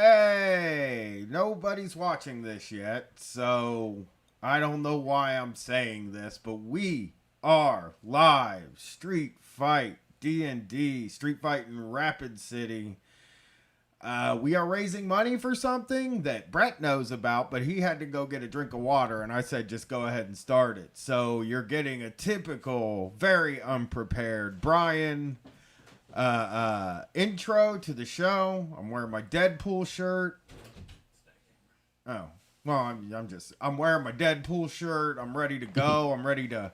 Hey, nobody's watching this yet, so I don't know why I'm saying this, but we are live Street Fight D&D, Street Fight in Rapid City. We are raising money for something that Brett knows about, but he had to go get a drink of water, and I said just go ahead and start it. So you're getting a typical, very unprepared Brian intro to the show. I'm wearing my Deadpool shirt. Oh, well, I'm wearing my Deadpool shirt. I'm ready to go. I'm ready to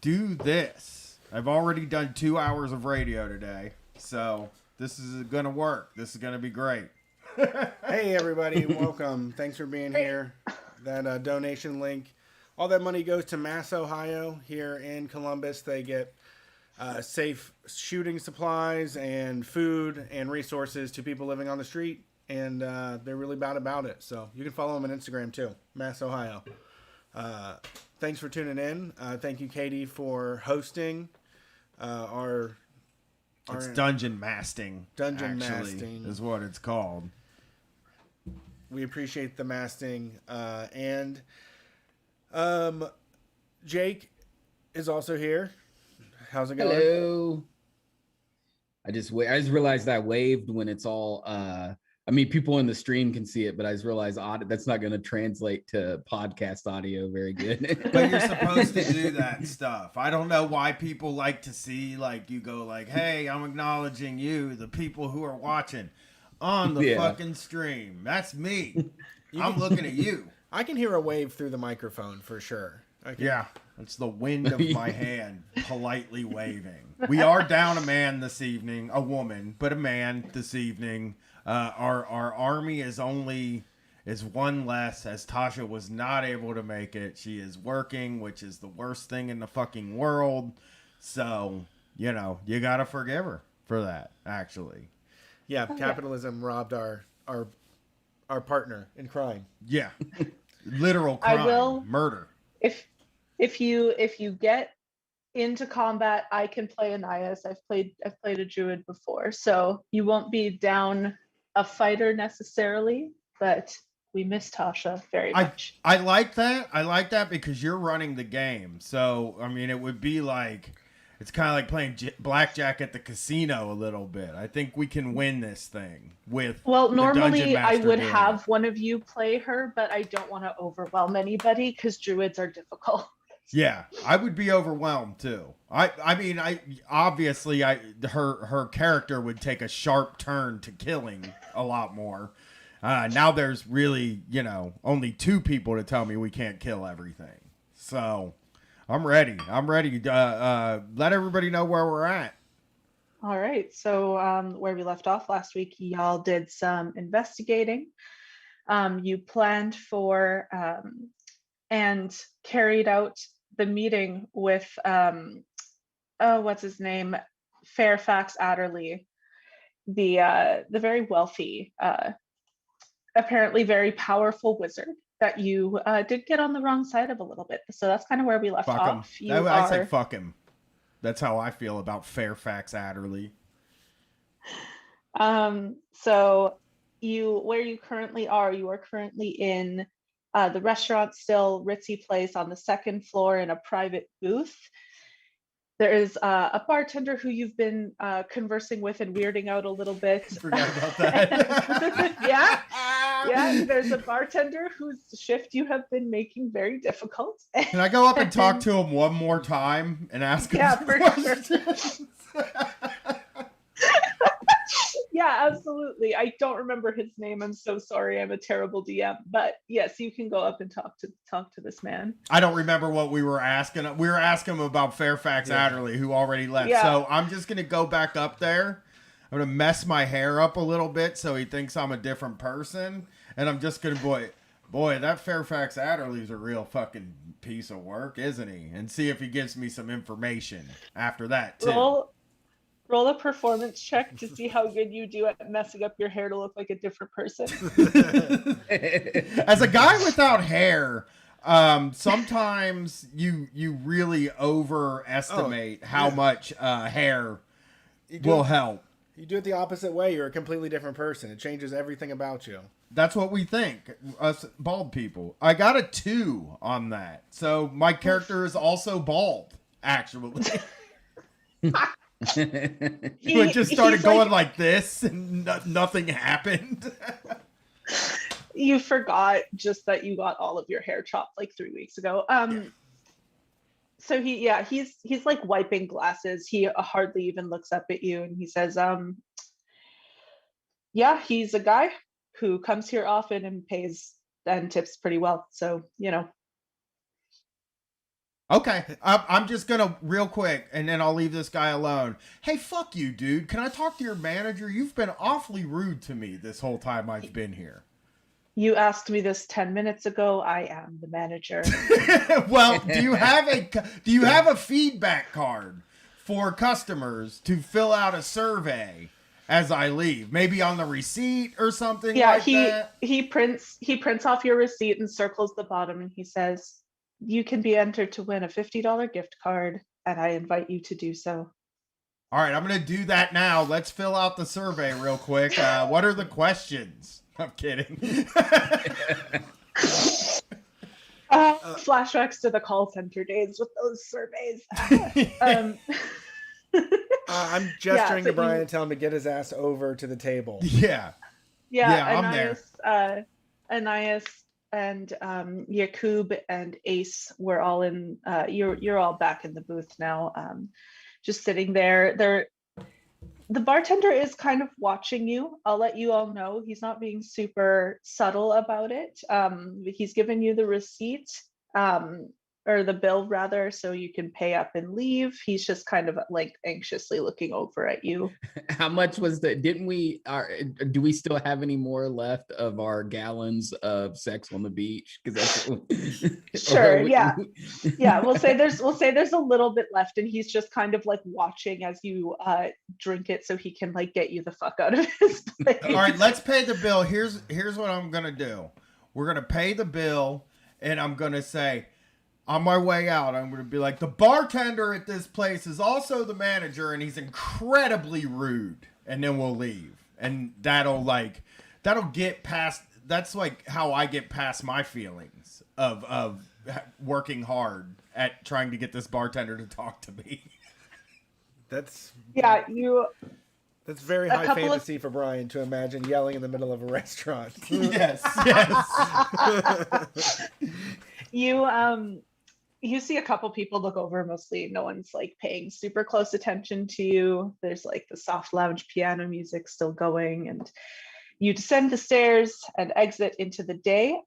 do this. I've already done 2 hours of radio today, so this is gonna work. This is gonna be great. Hey everybody, welcome. Thanks for being here. That donation link, all that money goes to Mass, Ohio. Here in Columbus, they get safe shooting supplies and food and resources to people living on the street, and they're really bad about it. So you can follow them on Instagram too, Mass, Ohio. Thanks for tuning in. Thank you, Katie, for hosting It's dungeon masting. Dungeon masting is what it's called. We appreciate the masting. And Jake is also here. How's it going? Hello. I just realized I waved when it's all. People in the stream can see it, but I just realized that's not going to translate to podcast audio very good. But you're supposed to do that stuff. I don't know why people like to see you go hey, I'm acknowledging you, the people who are watching on the fucking stream. That's me. I'm looking at you. I can hear a wave through the microphone for sure. Yeah, it's the wind of my hand politely waving. We are down a man this evening, a woman, but a man this evening. Our army is one less, as Tasha was not able to make it. She is working, which is the worst thing in the fucking world. So, you gotta forgive her for that, actually. Yeah, capitalism robbed our partner in crime. Yeah. Literal crime. Murder. If you get into combat, I can play Anais. I've played a druid before, so you won't be down a fighter necessarily, but we miss Tasha very much. I like that. I like that because you're running the game. So, it would be it's kind of like playing blackjack at the casino a little bit. I think we can win this thing with normally I would have one of you play her, but I don't want to overwhelm anybody because druids are difficult. Yeah, I would be overwhelmed too. Obviously her character would take a sharp turn to killing a lot more. Now there's really, only 2 people to tell me we can't kill everything. So I'm ready. Let everybody know where we're at. All right. So where we left off last week, y'all did some investigating. You planned for and carried out the meeting with what's his name, Fairfax Adderley, the very wealthy, apparently very powerful wizard that you did get on the wrong side of a little bit. So that's kind of where we left off. I said fuck him. That's how I feel about Fairfax Adderley. So where you currently are, you are currently in the restaurant, still ritzy place on the 2nd floor in a private booth. There is a bartender who you've been conversing with and weirding out a little bit. Forgot about that. Yeah. There's a bartender whose shift you have been making very difficult. Can I go up and talk to him one more time and ask him some questions? Sure. Yeah, absolutely. I don't remember his name. I'm so sorry. I'm a terrible DM. But yes, you can go up and talk to this man. I don't remember what we were asking. We were asking him about Fairfax Adderley, who already left. Yeah. So I'm just going to go back up there. I'm going to mess my hair up a little bit so he thinks I'm a different person. And I'm just going to, boy, that Fairfax Adderley's a real fucking piece of work, isn't he? And see if he gives me some information after that, too. Roll a performance check to see how good you do at messing up your hair to look like a different person. As a guy without hair, sometimes you really overestimate how much hair will help. You do it the opposite way, you're a completely different person. It changes everything about you. That's what we think, us bald people. I got a 2 on that. So my character is also bald, actually. You just started going like this and nothing happened. You forgot just that you got all of your hair chopped like 3 weeks ago. So he's like wiping glasses. He hardly even looks up at you, and he says, yeah, he's a guy who comes here often and pays and tips pretty well. So, Okay, I'm just gonna real quick, and then I'll leave this guy alone. Hey, fuck you, dude. Can I talk to your manager? You've been awfully rude to me this whole time I've been here. You asked me this 10 minutes ago. I am the manager. Well, do you have a feedback card for customers to fill out a survey as I leave? Maybe on the receipt or something like that? he prints off your receipt and circles the bottom, and he says, you can be entered to win a $50 gift card, and I invite you to do so. All right, I'm going to do that now. Let's fill out the survey real quick. What are the questions? I'm kidding. Flashbacks to the call center days with those surveys. I'm gesturing to Brian and tell him to get his ass over to the table. Yeah, I'm there. Anais and Yakub and Ace were all in. You're all back in the booth now, just sitting there. The bartender is kind of watching you. I'll let you all know he's not being super subtle about it. He's given you the receipt, or the bill rather, so you can pay up and leave. He's just kind of like anxiously looking over at you. How much was that? Do we still have any more left of our gallons of Sex on the Beach? Because that's sure, yeah. We'll say there's a little bit left, and he's just kind of like watching as you drink it, so he can like get you the fuck out of his place. All right, let's pay the bill. Here's what I'm gonna do. We're gonna pay the bill, and I'm gonna say, on my way out, I'm going to be like, the bartender at this place is also the manager, and he's incredibly rude. And then we'll leave. And that'll get past, that's like how I get past my feelings of working hard at trying to get this bartender to talk to me. That's very high fantasy for Brian to imagine yelling in the middle of a restaurant. Yes. You see a couple people look over, mostly no one's like paying super close attention to you. There's like the soft lounge piano music still going, and you descend the stairs and exit into the day.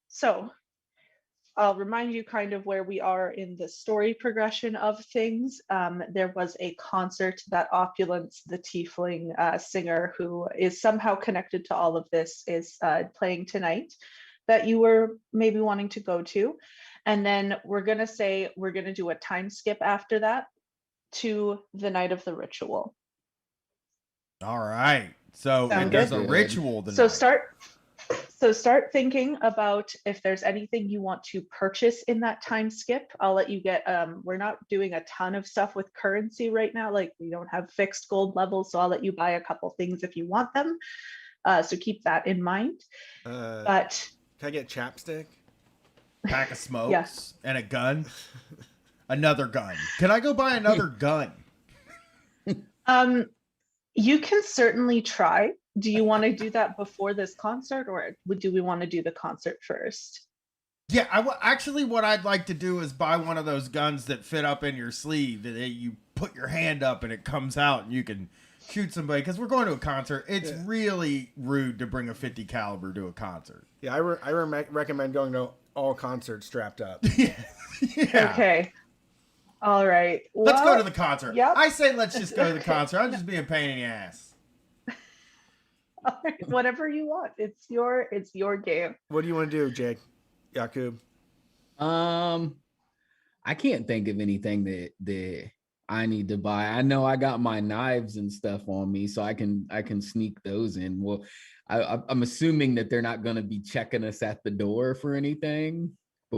So I'll remind you kind of where we are in the story progression of things. There was a concert that Opulence, the tiefling singer who is somehow connected to all of this, is playing tonight, that you were maybe wanting to go to. And then we're going to do a time skip after that to the night of the ritual. All right. So there's a ritual tonight. So start thinking about if there's anything you want to purchase in that time skip. I'll let you get, we're not doing a ton of stuff with currency right now. Like we don't have fixed gold levels. So I'll let you buy a couple things if you want them. So keep that in mind. But can I get chapstick? Pack of smokes and a gun. Another gun. Can I go buy another gun? You can certainly try. Do you want to do that before this concert, or do we want to do the concert first? Yeah, actually what I'd like to do is buy one of those guns that fit up in your sleeve that you put your hand up and it comes out and you can shoot somebody, because we're going to a concert. It's really rude to bring a 50 caliber to a concert. Yeah, I recommend going to all concerts strapped up. Yeah. Okay. All right. Let's go to the concert. Yep. I say let's just go to the concert. I'm just being a pain in the ass. All right, whatever you want. It's your game. What do you want to do, Jake? Yakub? I can't think of anything that I need to buy. I know I got my knives and stuff on me, so I can sneak those in. Well, I'm assuming that they're not going to be checking us at the door for anything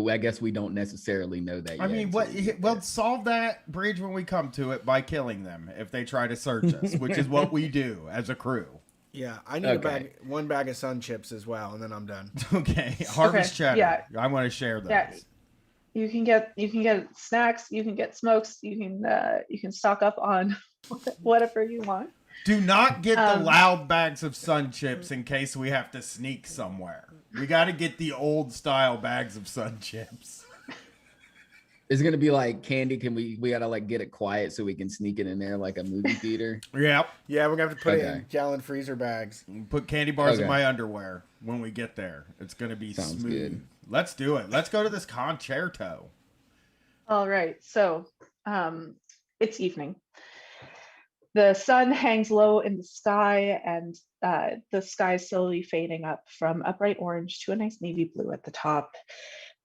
but I guess we don't necessarily know that yet. I mean, until what? we get We'll there. solve that bridge when we come to it by killing them if they try to search us, which is what we do as a crew. Yeah, I need Okay. one bag of sun chips as well, and then I'm done. Okay, harvest cheddar. yeah. I want to share those. Yeah. You can get snacks, you can get smokes, you can stock up on whatever you want. Do not get the Um, loud bags of sun chips in case we have to sneak somewhere. We got to get the old style bags of sun chips. It's gonna be like candy. Can we gotta like get it quiet so we can sneak it in there like a movie theater? Yep. Yeah, we're gonna have to put it in Okay. gallon freezer bags. Put candy bars in Okay. my underwear when we get there. It's going to be Sounds smooth. good. Let's do it. Let's go to this concerto. All right, so it's evening. The sun hangs low in the sky, and the sky is slowly fading up from a bright orange to a nice navy blue at the top.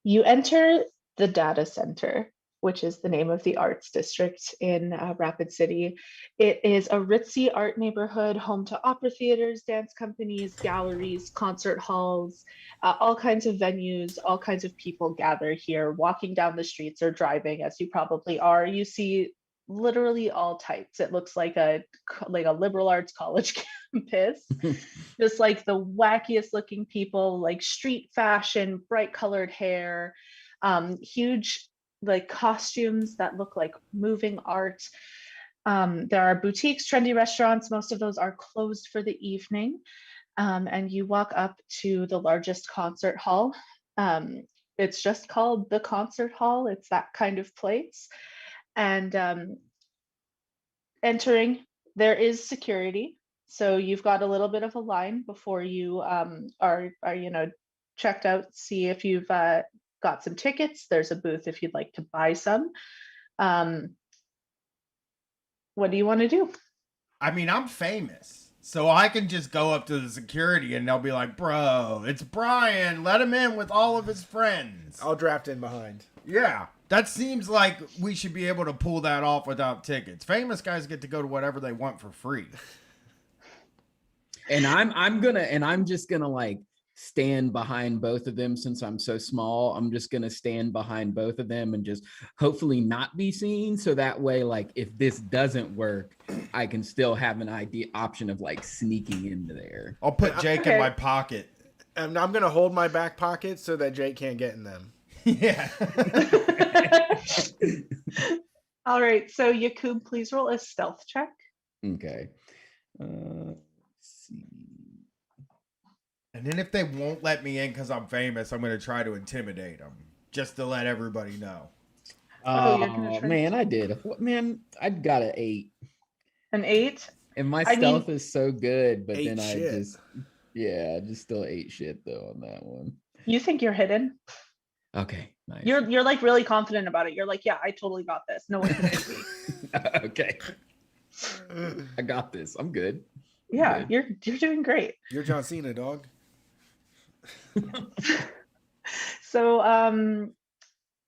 You enter the data center, which is the name of the arts district in Rapid City. It is a ritzy art neighborhood, home to opera theaters, dance companies, galleries, concert halls, all kinds of venues, all kinds of people gather here, walking down the streets or driving, as you probably are. You see literally all types. It looks like a liberal arts college campus. Just like the wackiest looking people, like street fashion, bright colored hair, huge like costumes that look like moving art. There are boutiques, trendy restaurants. Most of those are closed for the evening. And you walk up to the largest concert hall. It's just called the concert hall. It's that kind of place. And entering, there is security. So you've got a little bit of a line before you are checked out. See if you've got some tickets. There's a booth if you'd like to buy some. What do you want to do? I mean, I'm famous, so I can just go up to the security and they'll be like, bro, it's Brian. Let him in with all of his friends. I'll draft in behind. Yeah, that seems like we should be able to pull that off without tickets. Famous guys get to go to whatever they want for free. And I'm just gonna like stand behind both of them since I'm so small. I'm just gonna stand behind both of them and just hopefully not be seen. So that way, like if this doesn't work, I can still have an option of like sneaking into there. I'll put Jake in my pocket. And I'm gonna hold my back pocket so that Jake can't get in them. Yeah. All right, so Yakub, please roll a stealth check. Okay. Let's see. And then if they won't let me in because I'm famous, I'm going to try to intimidate them just to let everybody know. Oh, you're gonna try- Man, I did. Man, I got an 8. An 8. And my I stealth mean- is so good, but Ate then I shit. just still ate shit though on that one. You think you're hidden? Okay, nice. You're like really confident about it. You're like, yeah, I totally got this. No one can hit me. Okay. I got this. I'm good. Yeah, Good. you're doing great. You're John Cena, dog. So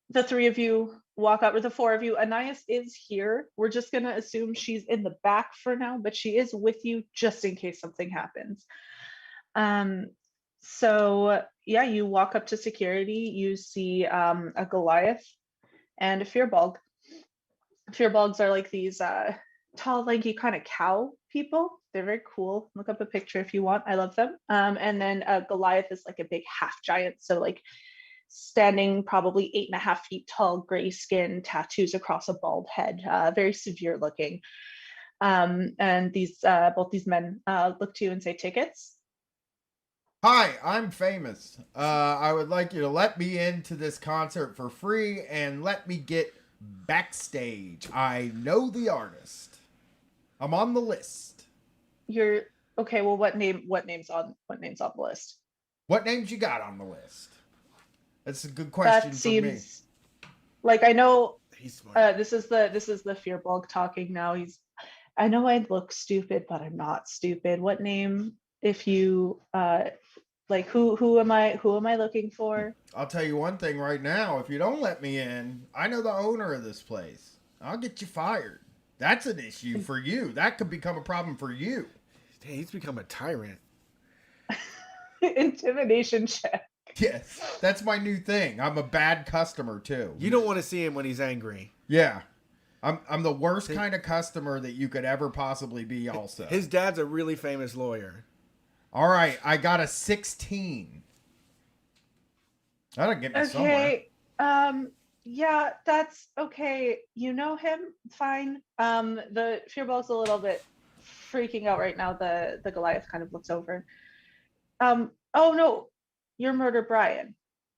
the three of you walk up, or the four of you. Anais is here. We're just gonna assume she's in the back for now, but she is with you just in case something happens. So yeah, you walk up to security. You see a Goliath and a Fearbog. Fearbogs are like these tall, lanky kind of cow people. They're very cool. Look up a picture if you want. I love them. And then Goliath is like a big half giant. So like standing probably 8.5 feet tall, gray skin, tattoos across a bald head, very severe looking. And these both these men look to you and say, tickets. Hi, I'm famous. I would like you to let me into this concert for free and let me get backstage. I know the artist. I'm on the list. You're okay. Well, what name's on the list? What names you got on the list? That's a good question That for me. seems like I know. He's smart. This is the Fearbog talking now. I know I look stupid, but I'm not stupid. What name? If you like, who am I looking for? I'll tell you one thing right now. If you don't let me in, I know the owner of this place. I'll get you fired. That's an issue for you. That could become a problem for you. Hey, he's become a tyrant. Intimidation check. Yes, that's my new thing. I'm a bad customer too. You don't want to see him when he's angry. Yeah. I'm the worst kind of customer that you could ever possibly be also. His dad's a really famous lawyer. All right, I got a 16. That'll get me somewhere. Okay. Yeah, that's okay. You know him, fine. The Fearball's a little bit freaking out right now. The Goliath kind of looks over. Oh no, you're Murder Brian.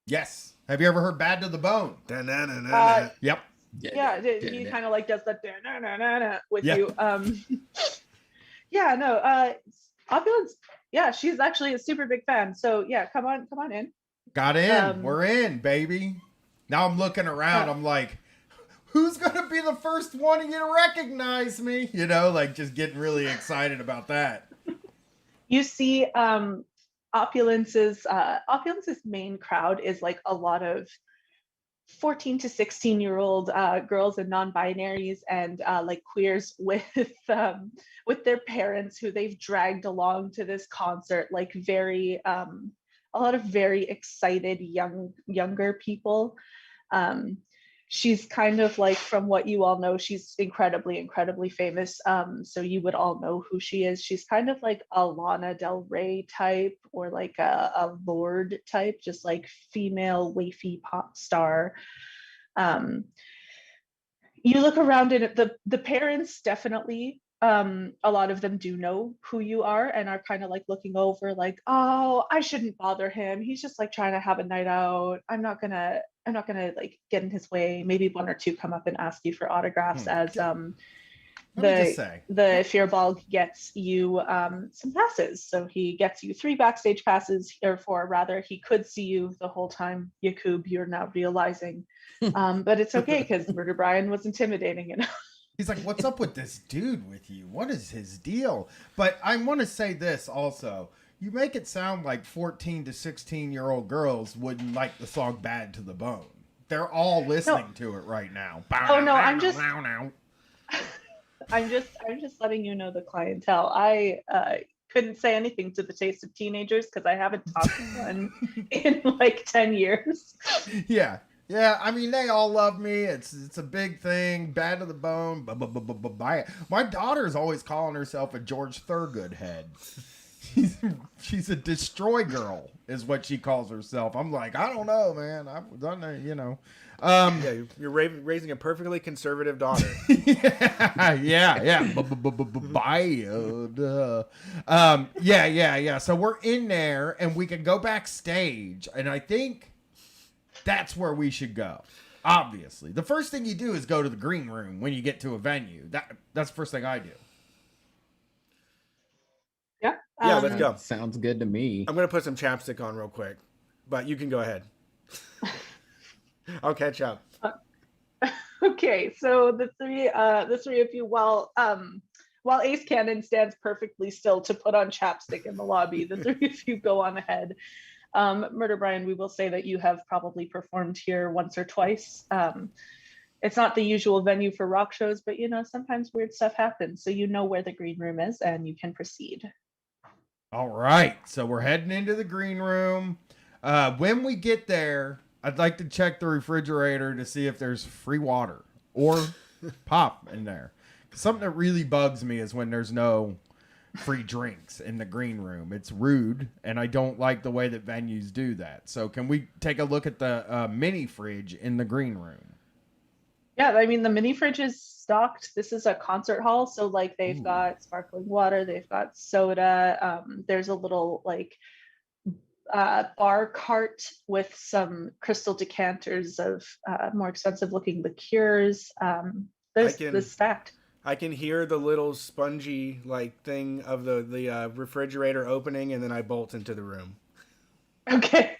Yes. Have you ever heard Bad to the Bone? Yep. Yeah, he kind of like does the da-na-na-na-na with Yeah. you. Yeah, no, Opulence. Yeah, she's actually a super big fan. So yeah, come on in. Got in. We're in, baby. Now I'm looking around. I'm like, who's going to be the first one to recognize me? You know, like just getting really excited about that. You see, Opulence's main crowd is like a lot of 14 to 16-year-old girls and non-binaries and like queers with their parents who they've dragged along to this concert, like very a lot of very excited younger people. She's kind of like, from what you all know, she's incredibly famous. So you would all know who she is. She's kind of like a Lana Del Rey type, or like a Lorde type, just like female wafy pop star. You look around and the parents definitely, a lot of them do know who you are and are kind of like looking over like, oh, I shouldn't bother him. He's just like trying to have a night out. I'm not gonna like get in his way. Maybe one or two come up and ask you for autographs as the Fearball gets you some passes. So he gets you 3 backstage passes, or 4 rather. He could see you the whole time, Yakub, you're now realizing. But it's okay because Murder Brian was intimidating enough. He's like, what's up with this dude with you? What is his deal? But I want to say this also. You make it sound like 14 to 16-year-old girls wouldn't like the song Bad to the Bone. They're all listening to it right now. Oh no, I'm just letting you know the clientele. I couldn't say anything to the taste of teenagers because I haven't talked to one in like 10 years. Yeah. Yeah, I mean, they all love me. It's a big thing. Bad to the Bone. Buy it. My daughter's always calling herself a George Thurgood head. She's a destroy girl, is what she calls herself. I'm like, I don't know, man. I've done that, you know. Yeah, you're raising a perfectly conservative daughter. Yeah. Yeah. So we're in there, and we can go backstage, and I think that's where we should go. Obviously, the first thing you do is go to the green room when you get to a venue. That's the first thing I do. Yeah. Yeah, let's go. Sounds good to me. I'm gonna put some chapstick on real quick, but you can go ahead. I'll catch up. Okay, so the three of you, while Ace Cannon stands perfectly still to put on chapstick in the lobby, the three of you go on ahead. Murder Brian, we will say that you have probably performed here once or twice. It's not the usual venue for rock shows, but you know, sometimes weird stuff happens. So you know where the green room is and you can proceed. All right. So we're heading into the green room. When we get there, I'd like to check the refrigerator to see if there's free water or pop in there. Something that really bugs me is when there's no free drinks in the green room. It's rude, and I don't like the way that venues do that. So can we take a look at the mini fridge in the green room? Yeah, I mean, the mini fridge is stocked. This is a concert hall, so like they've got sparkling water, they've got soda. There's a little like bar cart with some crystal decanters of more expensive looking liqueurs. This stacked. I can hear the little spongy like thing of the refrigerator opening, and then I bolt into the room. Okay.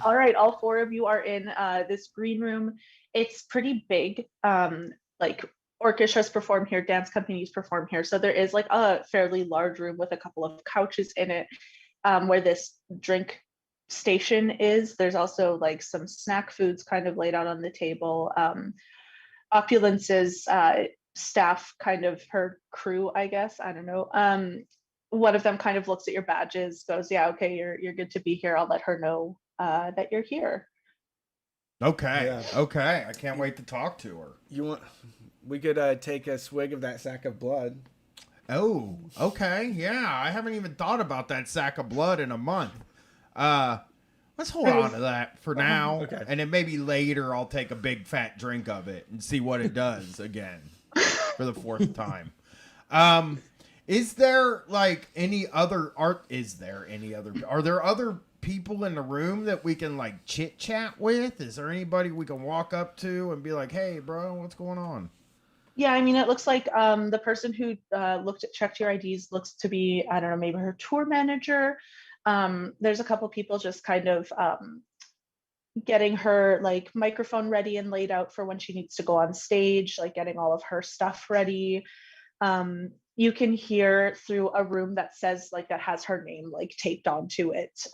All right, all 4 of you are in this green room. It's pretty big. Like orchestras perform here, dance companies perform here. So there is like a fairly large room with a couple of couches in it, where this drink station is. There's also like some snack foods kind of laid out on the table. Opulence's staff, kind of her crew, I guess, I don't know. One of them kind of looks at your badges, goes, yeah, okay, you're good to be here. I'll let her know that you're here. Okay. Yeah. Okay. I can't wait to talk to her. You want? We could take a swig of that sack of blood. Oh, okay. Yeah, I haven't even thought about that sack of blood in a month. Let's hold on to that for now. Okay. And then maybe later I'll take a big fat drink of it and see what it does again for the fourth time. Is there like any other art? Are there other people in the room that we can like chit chat with? Is there anybody we can walk up to and be like, hey, bro, what's going on? Yeah, I mean, it looks like the person who checked your IDs looks to be, I don't know, maybe her tour manager. There's a couple people just kind of getting her like microphone ready and laid out for when she needs to go on stage, like getting all of her stuff ready. You can hear through a room that says like that has her name like taped onto it.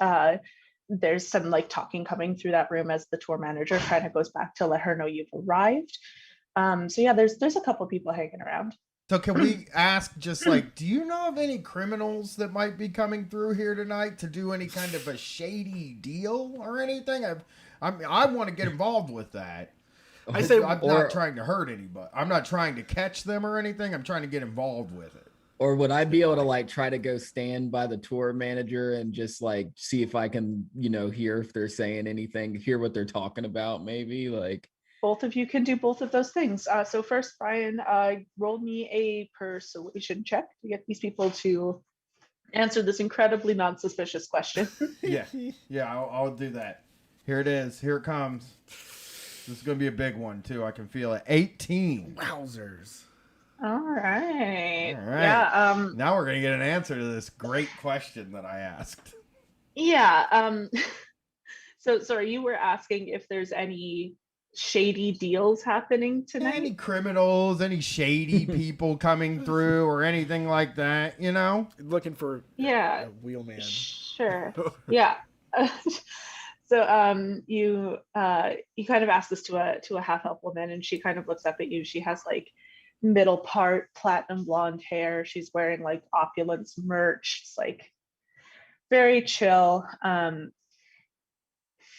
There's some like talking coming through that room as the tour manager kind of goes back to let her know you've arrived. So yeah, there's a couple people hanging around. So can we ask just like, do you know of any criminals that might be coming through here tonight to do any kind of a shady deal or anything? I want to get involved with that. I say, I'm not trying to hurt anybody. I'm not trying to catch them or anything. I'm trying to get involved with it. Or would I be able to like try to go stand by the tour manager and just like see if I can, hear if they're saying anything, hear what they're talking about, maybe like. Both of you can do both of those things. So first, Brian, roll me a persuasion check to get these people to answer this incredibly non-suspicious question. Yeah, I'll do that. Here it is. Here it comes. This is going to be a big one, too. I can feel it. 18. Wowzers. All right. All right. Yeah. Now we're going to get an answer to this great question that I asked. Yeah. So you were asking if there's any shady deals happening tonight? Any criminals, any shady people coming through or anything like that, Looking for a wheelman. Sure. Yeah. So you kind of ask this to a half elf woman, and she kind of looks up at you. She has like middle part platinum blonde hair. She's wearing like opulence merch. It's like very chill. I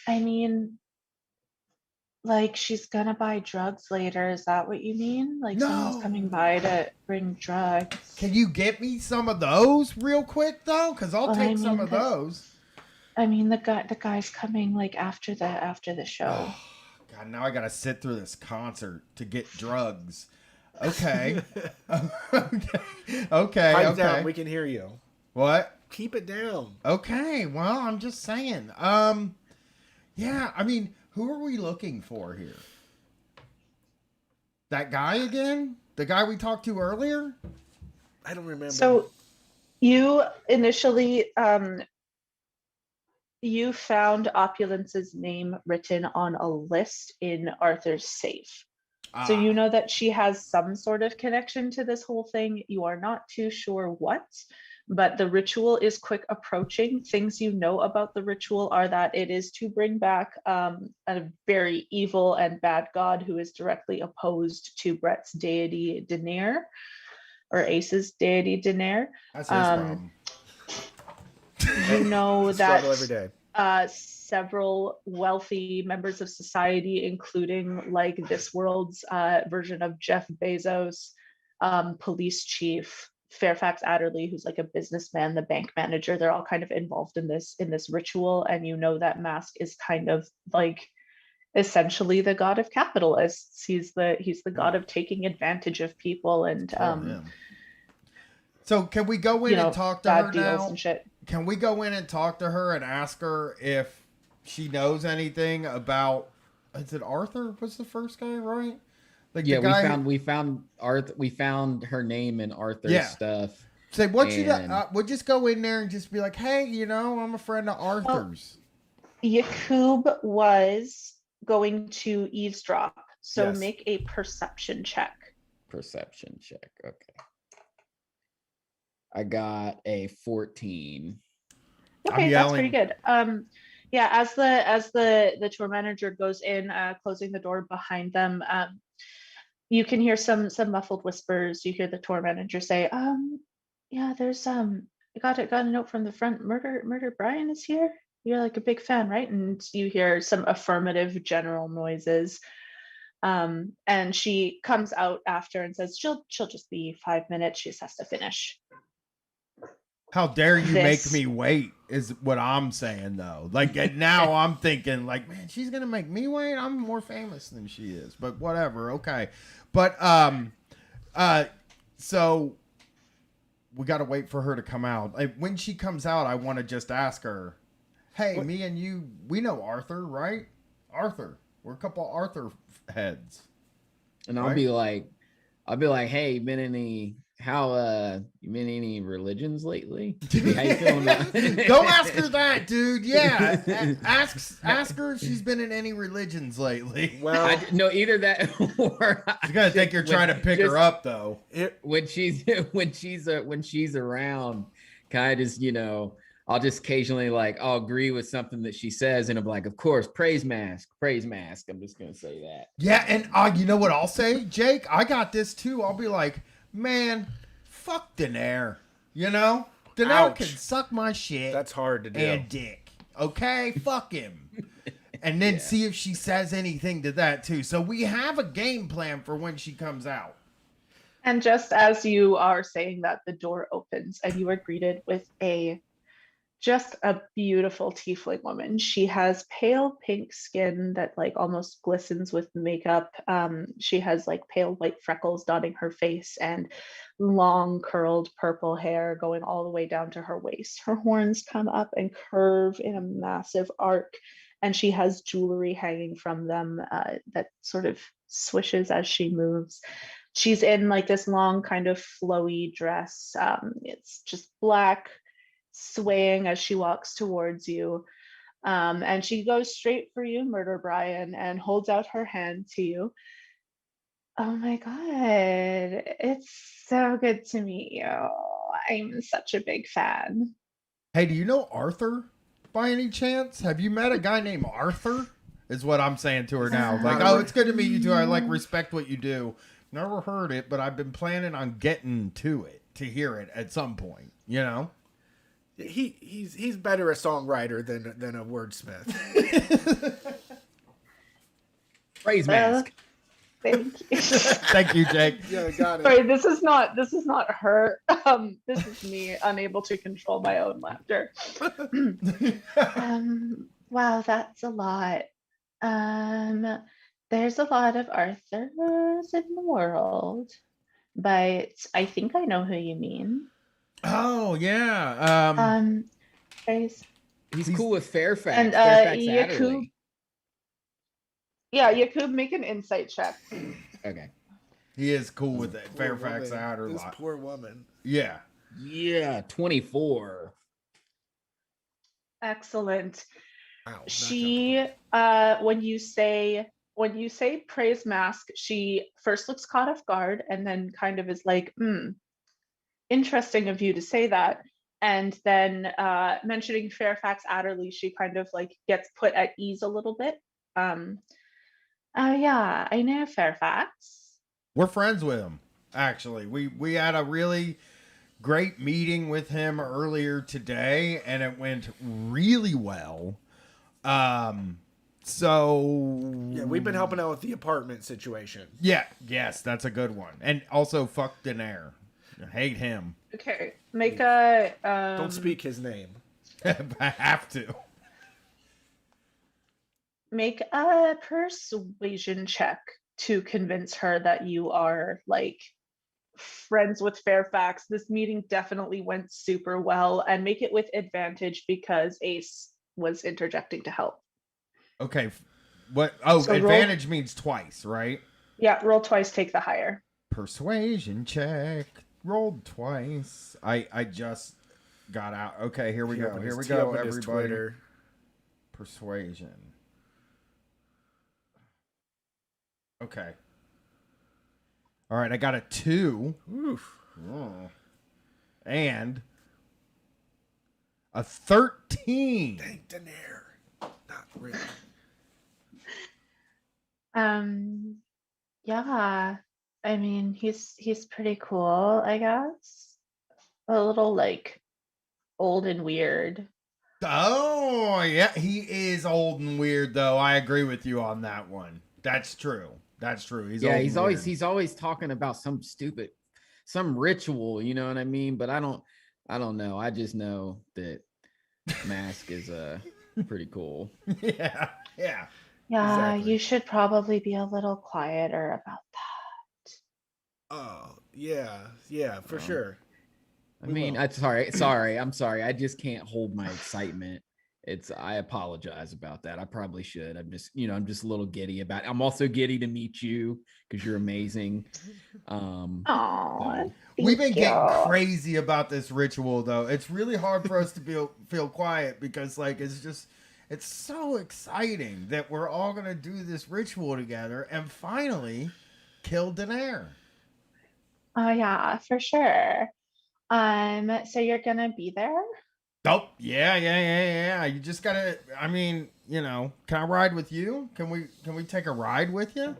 mean, like she's gonna buy drugs later. Is that what you mean? Like someone's coming by to bring drugs. Can you get me some of those real quick though? Because I'll take some of those. I mean, the guy's coming like after the show. Oh, God, now I gotta sit through this concert to get drugs. Okay. Okay. Pipe down. We can hear you. What? Keep it down. Okay. Well, I'm just saying. Yeah. I mean, who are we looking for here? That guy again? The guy we talked to earlier? I don't remember. So, you initially you found Opulence's name written on a list in Arthur's safe. So you know that she has some sort of connection to this whole thing. You are not too sure what, but the ritual is quick approaching. Things you know about the ritual are that it is to bring back a very evil and bad god who is directly opposed to Brett's deity Daenerys, or Ace's deity Daenerys. That's his problem. You know that struggle every day. Several wealthy members of society, including like this world's version of Jeff Bezos, police chief Fairfax Adderley, who's like a businessman, the bank manager, they're all kind of involved in this ritual. And you know that Mask is kind of like essentially the god of capitalists. He's the god of taking advantage of people and So can we go in and talk to her now? And shit. Can we go in and talk to her and ask her if she knows anything about? Is it Arthur? Was the first guy, right? Like yeah, the guy we found Arthur. We found her name in Arthur's stuff. Say what you got. We'll just go in there and just be like, hey, I'm a friend of Arthur's. Well, Yakub was going to eavesdrop, so make a perception check. Perception check. Okay. I got a 14. Okay, that's pretty good. Yeah, as the tour manager goes in, closing the door behind them, you can hear some muffled whispers. You hear the tour manager say, yeah, there's I got a note from the front. Murder Brian is here. you're like a big fan, right? And you hear some affirmative general noises. And she comes out after and says she'll just be 5 minutes. She just has to finish How dare you make this. me wait is what I'm saying though. Like now I'm thinking like, man, she's gonna make me wait. I'm more famous than she is, but whatever. Okay, but so we got to wait for her to come out. Like, when she comes out, I want to just ask her, hey, me and you, we know Arthur, right? Arthur, we're a couple Arthur heads. And Right? I'll be like, hey, you been in any religions lately? How you feeling about Go ask her that, dude. Yeah, ask her if she's been in any religions lately. Well, no, either that or She's gonna think you're trying to pick her up, though. when she's around, kind of just, I'll just occasionally I'll agree with something that she says, and I'm like, of course, praise mask. I'm just gonna say that. Yeah, and you know what I'll say, Jake? I got this too. I'll be like, man, fuck Daenerys. You know, Daenerys Ouch. can suck my shit. that's hard to do. and dick. Okay, fuck him. And then see if she says anything to that too. So we have a game plan for when she comes out. And just as you are saying that, the door opens and you are greeted with just a beautiful tiefling woman. She has pale pink skin that almost glistens with makeup. She has pale white freckles dotting her face and long curled purple hair going all the way down to her waist. Her horns come up and curve in a massive arc, and she has jewelry hanging from them that sort of swishes as she moves. She's in this long kind of flowy dress. It's just black, swaying as she walks towards you. And she goes straight for you, Murder Brian, and holds out her hand to you. Oh my God, it's so good to meet you. I'm such a big fan. Hey, do you know Arthur by any chance? Have you met a guy named Arthur? Is what I'm saying to her now. Like, oh, it's good to meet you too. I respect what you do. Never heard it, but I've been planning on getting to it, to hear it at some point, you know? He's better a songwriter than a wordsmith. Praise mask. Thank you. Thank you, Jake. Yeah, got it. Sorry, this is not her. This is me unable to control my own laughter. Wow, that's a lot. There's a lot of Arthurs in the world, but I think I know who you mean. Oh, yeah. There's He's cool with Fairfax. and Fairfax Yakub. Adderley. Yeah, Yakub, make an insight check. Okay. He is cool with it. Poor Fairfax woman. Adderley. This poor woman. Yeah. Yeah, 24. Excellent. Wow, not She when you say praise mask, she first looks caught off guard and then kind of is like, interesting of you to say that. And then mentioning Fairfax Adderley, she kind of gets put at ease a little bit. Yeah, I know Fairfax. We're friends with him, actually. We had a really great meeting with him earlier today, and it went really well. So Yeah, we've been helping out with the apartment situation. yeah, yes, that's a good one. And also fuck Daenerys. I hate him. Okay, make a Don't speak his name. I have to. make a persuasion check to convince her that you are friends with Fairfax. This meeting definitely went super well, and make it with advantage because Ace was interjecting to help. Okay. What? Oh, So advantage means twice, right? Yeah, roll twice, take the higher. Persuasion check. Rolled twice. I just got out. Okay, here we go. Here we go, everybody. Twitter. Persuasion. Okay. All right, I got a 2. Oof. Oh. And a 13. Dang, Daenerys. Not really. Yeah. I mean, he's pretty cool, I guess. A little old and weird. Oh yeah, he is old and weird though. I agree with you on that one. That's true. That's true. He's Yeah, old and weird. he's always talking about some ritual, you know what I mean? But I don't know. I just know that Mask is pretty cool. Yeah, yeah. Yeah, Exactly. you should probably be a little quieter about Oh, yeah, for Um, sure. I We mean, will. I'm sorry. I just can't hold my excitement. I apologize about that. I probably should. I'm just a little giddy about it. I'm also giddy to meet you because you're amazing. that. Oh, So We've thank been getting you. crazy about this ritual though. It's really hard for us to feel quiet because like it's so exciting that we're all gonna do this ritual together and finally kill Daenerys. Oh yeah, for sure. So you're gonna be there? Oh yeah. You just gotta. I mean, can I ride with you? Can we take a ride with you?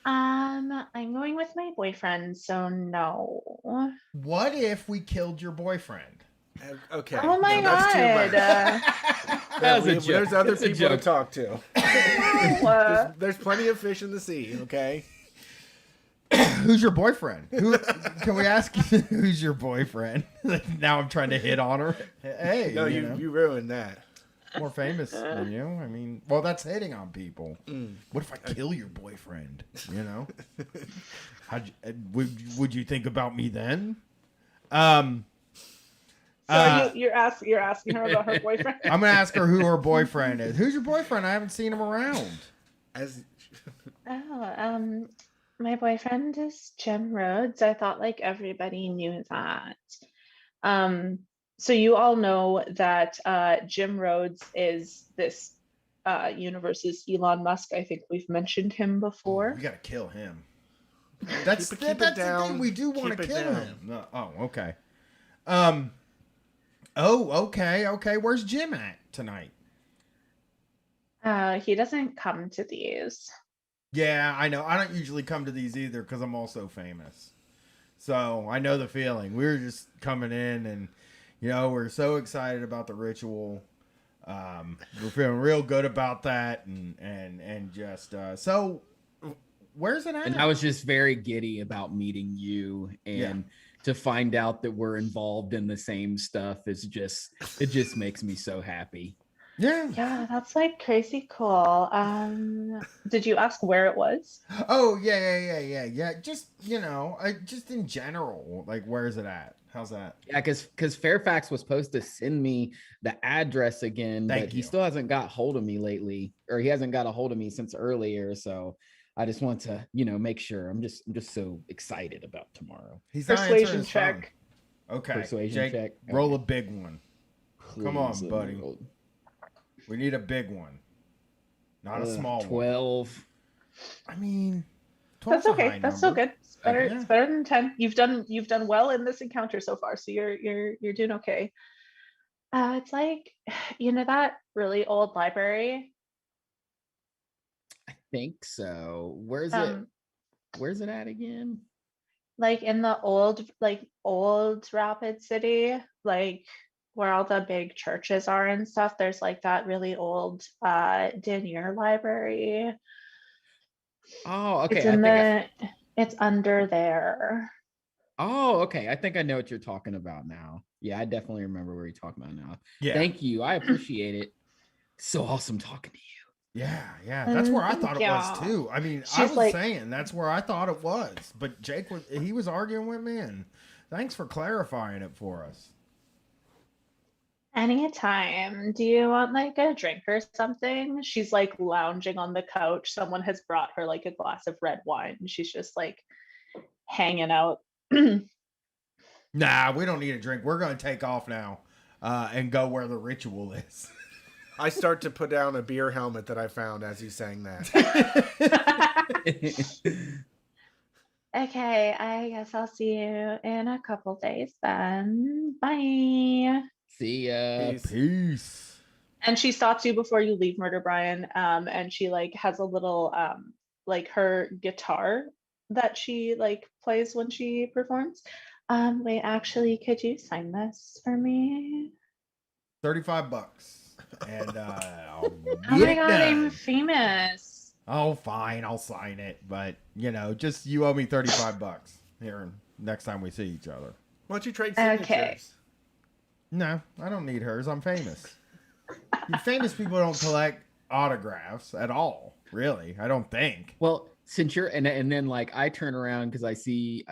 I'm going with my boyfriend, so no. What if we killed your boyfriend? Okay, Oh no, my that's too much. god. that was a joke. There's other It's a people to joke. talk to. No. There's plenty of fish in the sea. Okay. Who's your boyfriend? Who can we ask? Who's your boyfriend? Now I'm trying to hit on her. Hey, No, you know, you ruined that. more famous than you. I mean, well, that's hitting on people. Mm. What if I kill your boyfriend? You know, would you think about me then? So you're asking her about her boyfriend? I'm gonna ask her who her boyfriend is. Who's your boyfriend? I haven't seen him around. As Oh, my boyfriend is Jim Rhodes. I thought like everybody knew that. Um, so you all know that Jim Rhodes is this universe's Elon Musk. I think we've mentioned him Oh, before. we gotta kill him. keep That's it that's the down. thing. We do want to Keep it kill down. him. No, oh, okay. Um. Oh, okay. Where's Jim at tonight? He doesn't come to these. Yeah, I know. I don't usually come to these either because I'm also famous. So I know the feeling. We were just coming in, and we're so excited about the ritual. We're feeling real good about that, and just so. Where's it at? And I was just very giddy about meeting you and to find out that we're involved in the same stuff it just makes me so happy. Yeah. Yeah, that's like crazy cool. Did you ask where it was? Oh yeah. Just just in general, like where's it at? How's that? Yeah, because Fairfax was supposed to send me the address again, Thank but he you. still hasn't got hold of me lately, or he hasn't got a hold of me since earlier. So I just want to, make sure. I'm just so excited about tomorrow. He's not answering Persuasion his phone. check. Okay, Persuasion Jake, check. roll Okay. a big one. Come on, Please let me buddy. roll. We need a big one, not a small one. 12. I mean, That's 12's a okay. high That's still number. good. It's better. Yeah. It's better than 10. You've done well in this encounter so far, so you're doing okay. It's like, that really old library. I think so. Um, Where's it at again? like in the old Rapid City, like where all the big churches are and stuff. There's like that really old Denier library. Oh, It's okay. in the. It's under there. Oh, okay. I think I know what you're talking about now. Yeah, I definitely remember where you're talking about now. Yeah. Thank you. I appreciate it. So awesome talking to you. Yeah. That's where I Thank thought it was you. too. I mean, I She's was like, saying that's where I thought it was, but Jake was arguing with me, and thanks for clarifying it for us. anytime. Do you want like a drink or something? She's like lounging on the couch. Someone has brought her like a glass of red wine. She's just like hanging out. Nah, we don't need a drink. We're gonna take off now, and go where the ritual is. I start to put down a beer helmet that I found as you sang that. Okay, I guess I'll see you in a couple days then. Bye. See ya. Peace. Peace. And she stops you before you leave, Murder Brian. And she like has a little like her guitar that she like plays when she performs. Wait, actually, could you sign this for me? $35. And I'll Oh get my it god, done. I'm famous. Oh, fine, I'll sign it. But, just you owe me $35 here next time we see each other. Why don't you trade signatures? Okay. No, I don't need hers. I'm famous. You famous people don't collect autographs at all, really. I don't think. Well, since you're and then like I turn around because I see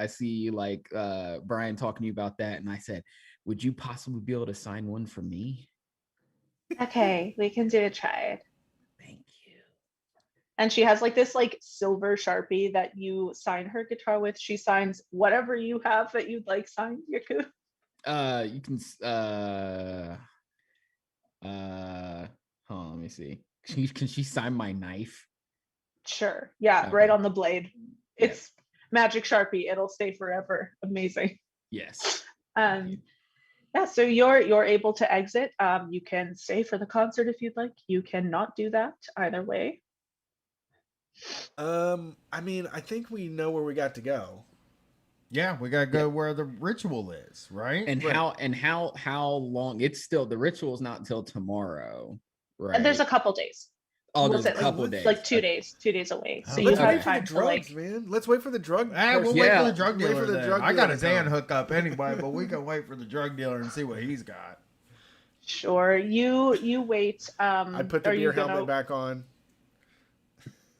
like Brian talking to you about that, and I said, would you possibly be able to sign one for me? Okay, we can do a trade. Thank you. And she has like this like silver Sharpie that you sign her guitar with. She signs whatever you have that you'd like signed, Yaku. You can hold on, let me see. Can she sign my knife? Sure. Yeah, Okay. right on the blade. Yeah. It's magic Sharpie. It'll stay forever. Amazing. Yes. Yeah, so you're able to exit. You can stay for the concert if you'd like. You cannot do that either way. I mean, I think we know where we got to go. Yeah, we gotta go where the ritual is, right? And how long? It's still the ritual is not until tomorrow, right? And there's a couple days. Oh, What's there's a it, couple days. Like 2 days, 2 days away. So Oh, you Let's okay. wait have for the time to drugs, like. man. Let's wait for the drug. We'll person. wait Yeah. for the drug Wait dealer. for the then. drug I got dealer a to come. Xan hookup anyway, but we can wait for the drug dealer and see what he's got. Sure. You wait. I put the are you beer helmet gonna- back on.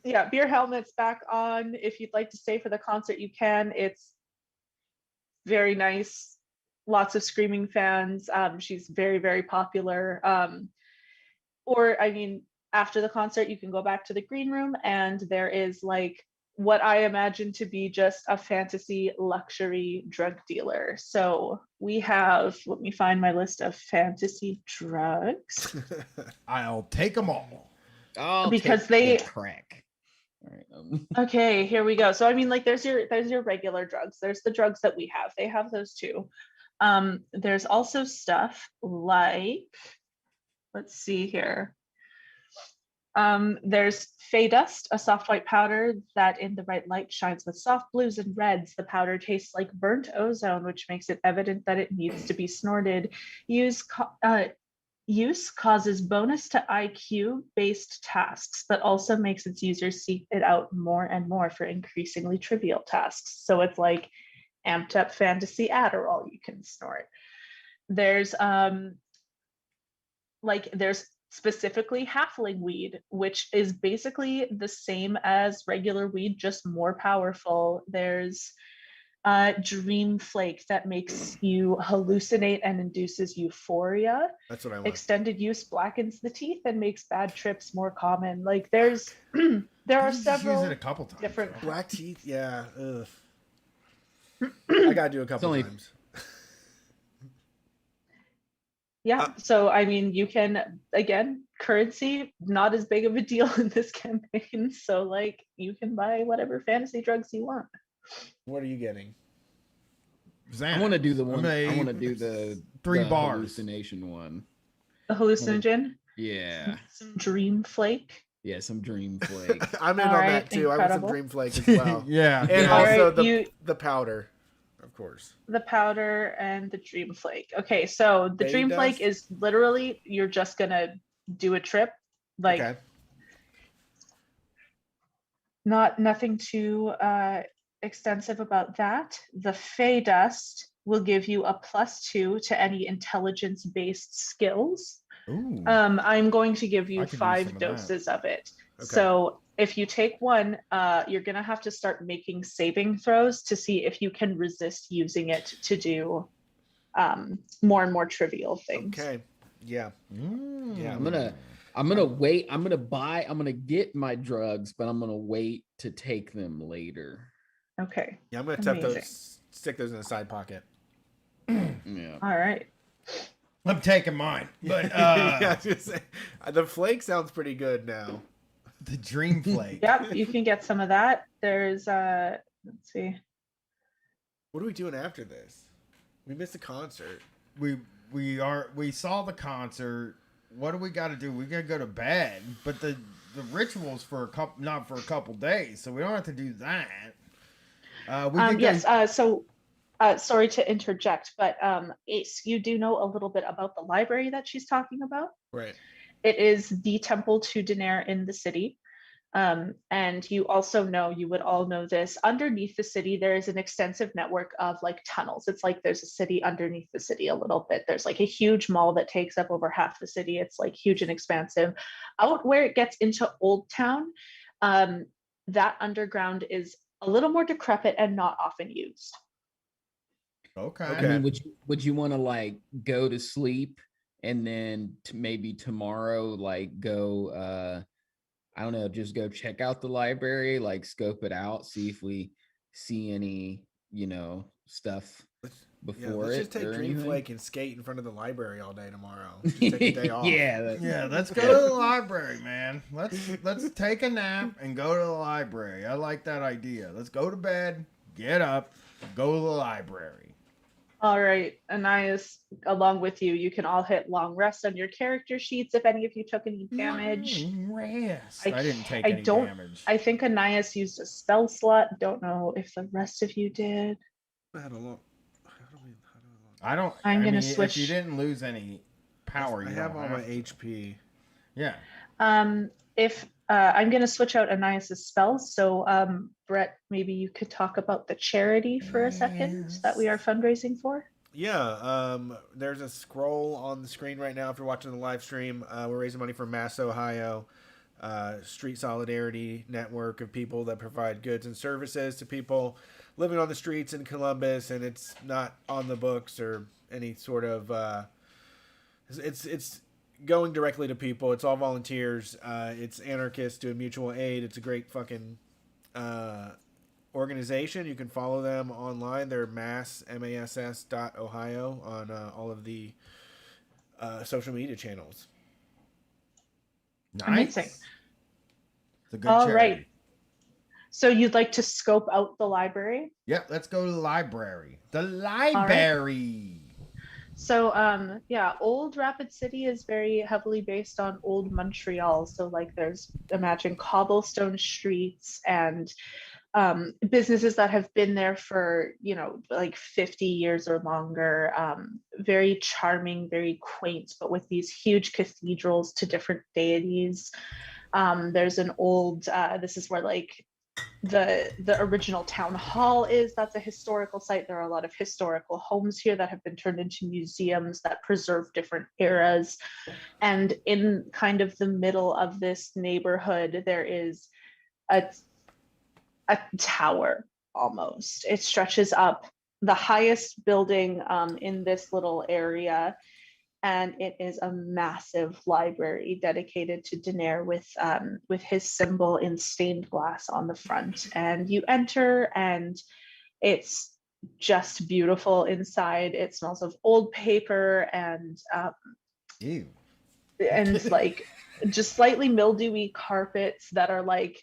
Yeah, beer helmet's back on. If you'd like to stay for the concert, you can. It's very nice. Lots of screaming fans. She's very, very popular. Or I mean, after the concert, you can go back to the green room, and there is like what I imagine to be just a fantasy luxury drug dealer. So we have, let me find my list of fantasy drugs. I'll take them all. I'll Because take the they- crack. All right. Okay, here we go. So I mean, like there's your regular drugs. There's the drugs that we have. They have those too. There's also stuff like, let's see here. There's Fey Dust, a soft white powder that in the right light shines with soft blues and reds. The powder tastes like burnt ozone, which makes it evident that it needs to be snorted. Use causes bonus to IQ based tasks, but also makes its users seek it out more and more for increasingly trivial tasks. So it's like amped up fantasy Adderall you can snort. There's there's specifically halfling weed, which is basically the same as regular weed, just more powerful. There's dream flake that makes you hallucinate and induces euphoria. That's what I want. Extended use blackens the teeth and makes bad trips more common. Like there's there are Just use several it a couple times. different- though. Black teeth, yeah. Ugh. I gotta do a couple only- times. Yeah, so I mean, you can, again, currency, not as big of a deal in this campaign. So like you can buy whatever fantasy drugs you want. What are you getting? Xanax. I want to do the one. I mean, want to do the 3 the bars. hallucination one. The hallucinogen, Yeah, some dream flake. yeah, some dream flake. I'm in All on right, that too. I want some incredible. dream flake as well. Yeah. And Yeah. also Alright, the powder, of course. The powder and the dream flake. Okay, so the Fey dream flake dust? is literally you're just gonna do a trip, like Okay. nothing too extensive about that. The Fey dust will give you a +2 to any intelligence based skills. Ooh. I'm going to give I you could use 5 some of that. doses of it. Okay. So if you take one, you're gonna have to start making saving throws to see if you can resist using it to do more and more trivial things. Okay. Yeah. Mm. Yeah, I'm gonna wait. I'm gonna get my drugs, but I'm gonna wait to take them later. Okay. Yeah, I'm gonna tuck Amazing. those, stick those in the side pocket. Yeah. All right. I'm taking mine. But Yeah, I was gonna say, the flake sounds pretty good now. the dream flake. Yep, you can get some of that. There's let's see. What are we doing after this? We missed a concert. We saw the concert. What do we got to do? We got to go to bed. But the ritual's for not for a couple days, so we don't have to do that. We could go- Yes. So sorry to interject, but Ace, you do know a little bit about the library that she's talking about. Right. It is the temple to Daenerys in the city. And you also know, you would all know this, underneath the city, there is an extensive network of like tunnels. It's like there's a city underneath the city a little bit. There's like a huge mall that takes up over half the city. It's like huge and expansive. Out where it gets into Old Town, that underground is a little more decrepit and not often used. Okay. I mean, would you want to like go to sleep and then maybe tomorrow like go I don't know, just go check out the library, like scope it out, see if we see any, stuff before let's it. just take or Dream anything. Flake and skate in front of the library all day tomorrow. Just take a day off. Yeah, let's go to the library, man. Let's take a nap and go to the library. I like that idea. Let's go to bed, get up, go to the library. All right, Anais, along with you, you can all hit long rest on your character sheets if any of you took any damage. Rest. I didn't take I any don't- damage. I think Anais used a spell slot. Don't know if the rest of you did. I had a look. I don't. I'm gonna mean, switch. If you didn't lose any power, I you have don't all my to. HP. Yeah. If I'm gonna switch out Anais' spells, so Brett, maybe you could talk about the charity for a second that we are fundraising for. Yeah, there's a scroll on the screen right now if you're watching the live stream. We're raising money for Mass Ohio, street solidarity network of people that provide goods and services to people living on the streets in Columbus, and it's not on the books or any sort of. It's going directly to people. It's all volunteers. It's anarchists doing mutual aid. It's a great fucking organization. You can follow them online. They're mass.ohio on all of the social media channels. Nice. Amazing. It's a good All charity. right. So you'd like to scope out the library? Yep. Let's go to the library. The library. So yeah, Old Rapid City is very heavily based on Old Montreal. So like there's, imagine cobblestone streets and businesses that have been there for, like 50 years or longer. Very charming, very quaint, but with these huge cathedrals to different deities. There's an old, this is where like the original town hall is. That's a historical site. There are a lot of historical homes here that have been turned into museums that preserve different eras. And in kind of the middle of this neighborhood, there is a tower almost. It stretches up, the highest building in this little area, and it is a massive library dedicated to Daenerys with his symbol in stained glass on the front. And you enter, and it's just beautiful inside. It smells of old paper and Ew. like just slightly mildewy carpets that are like,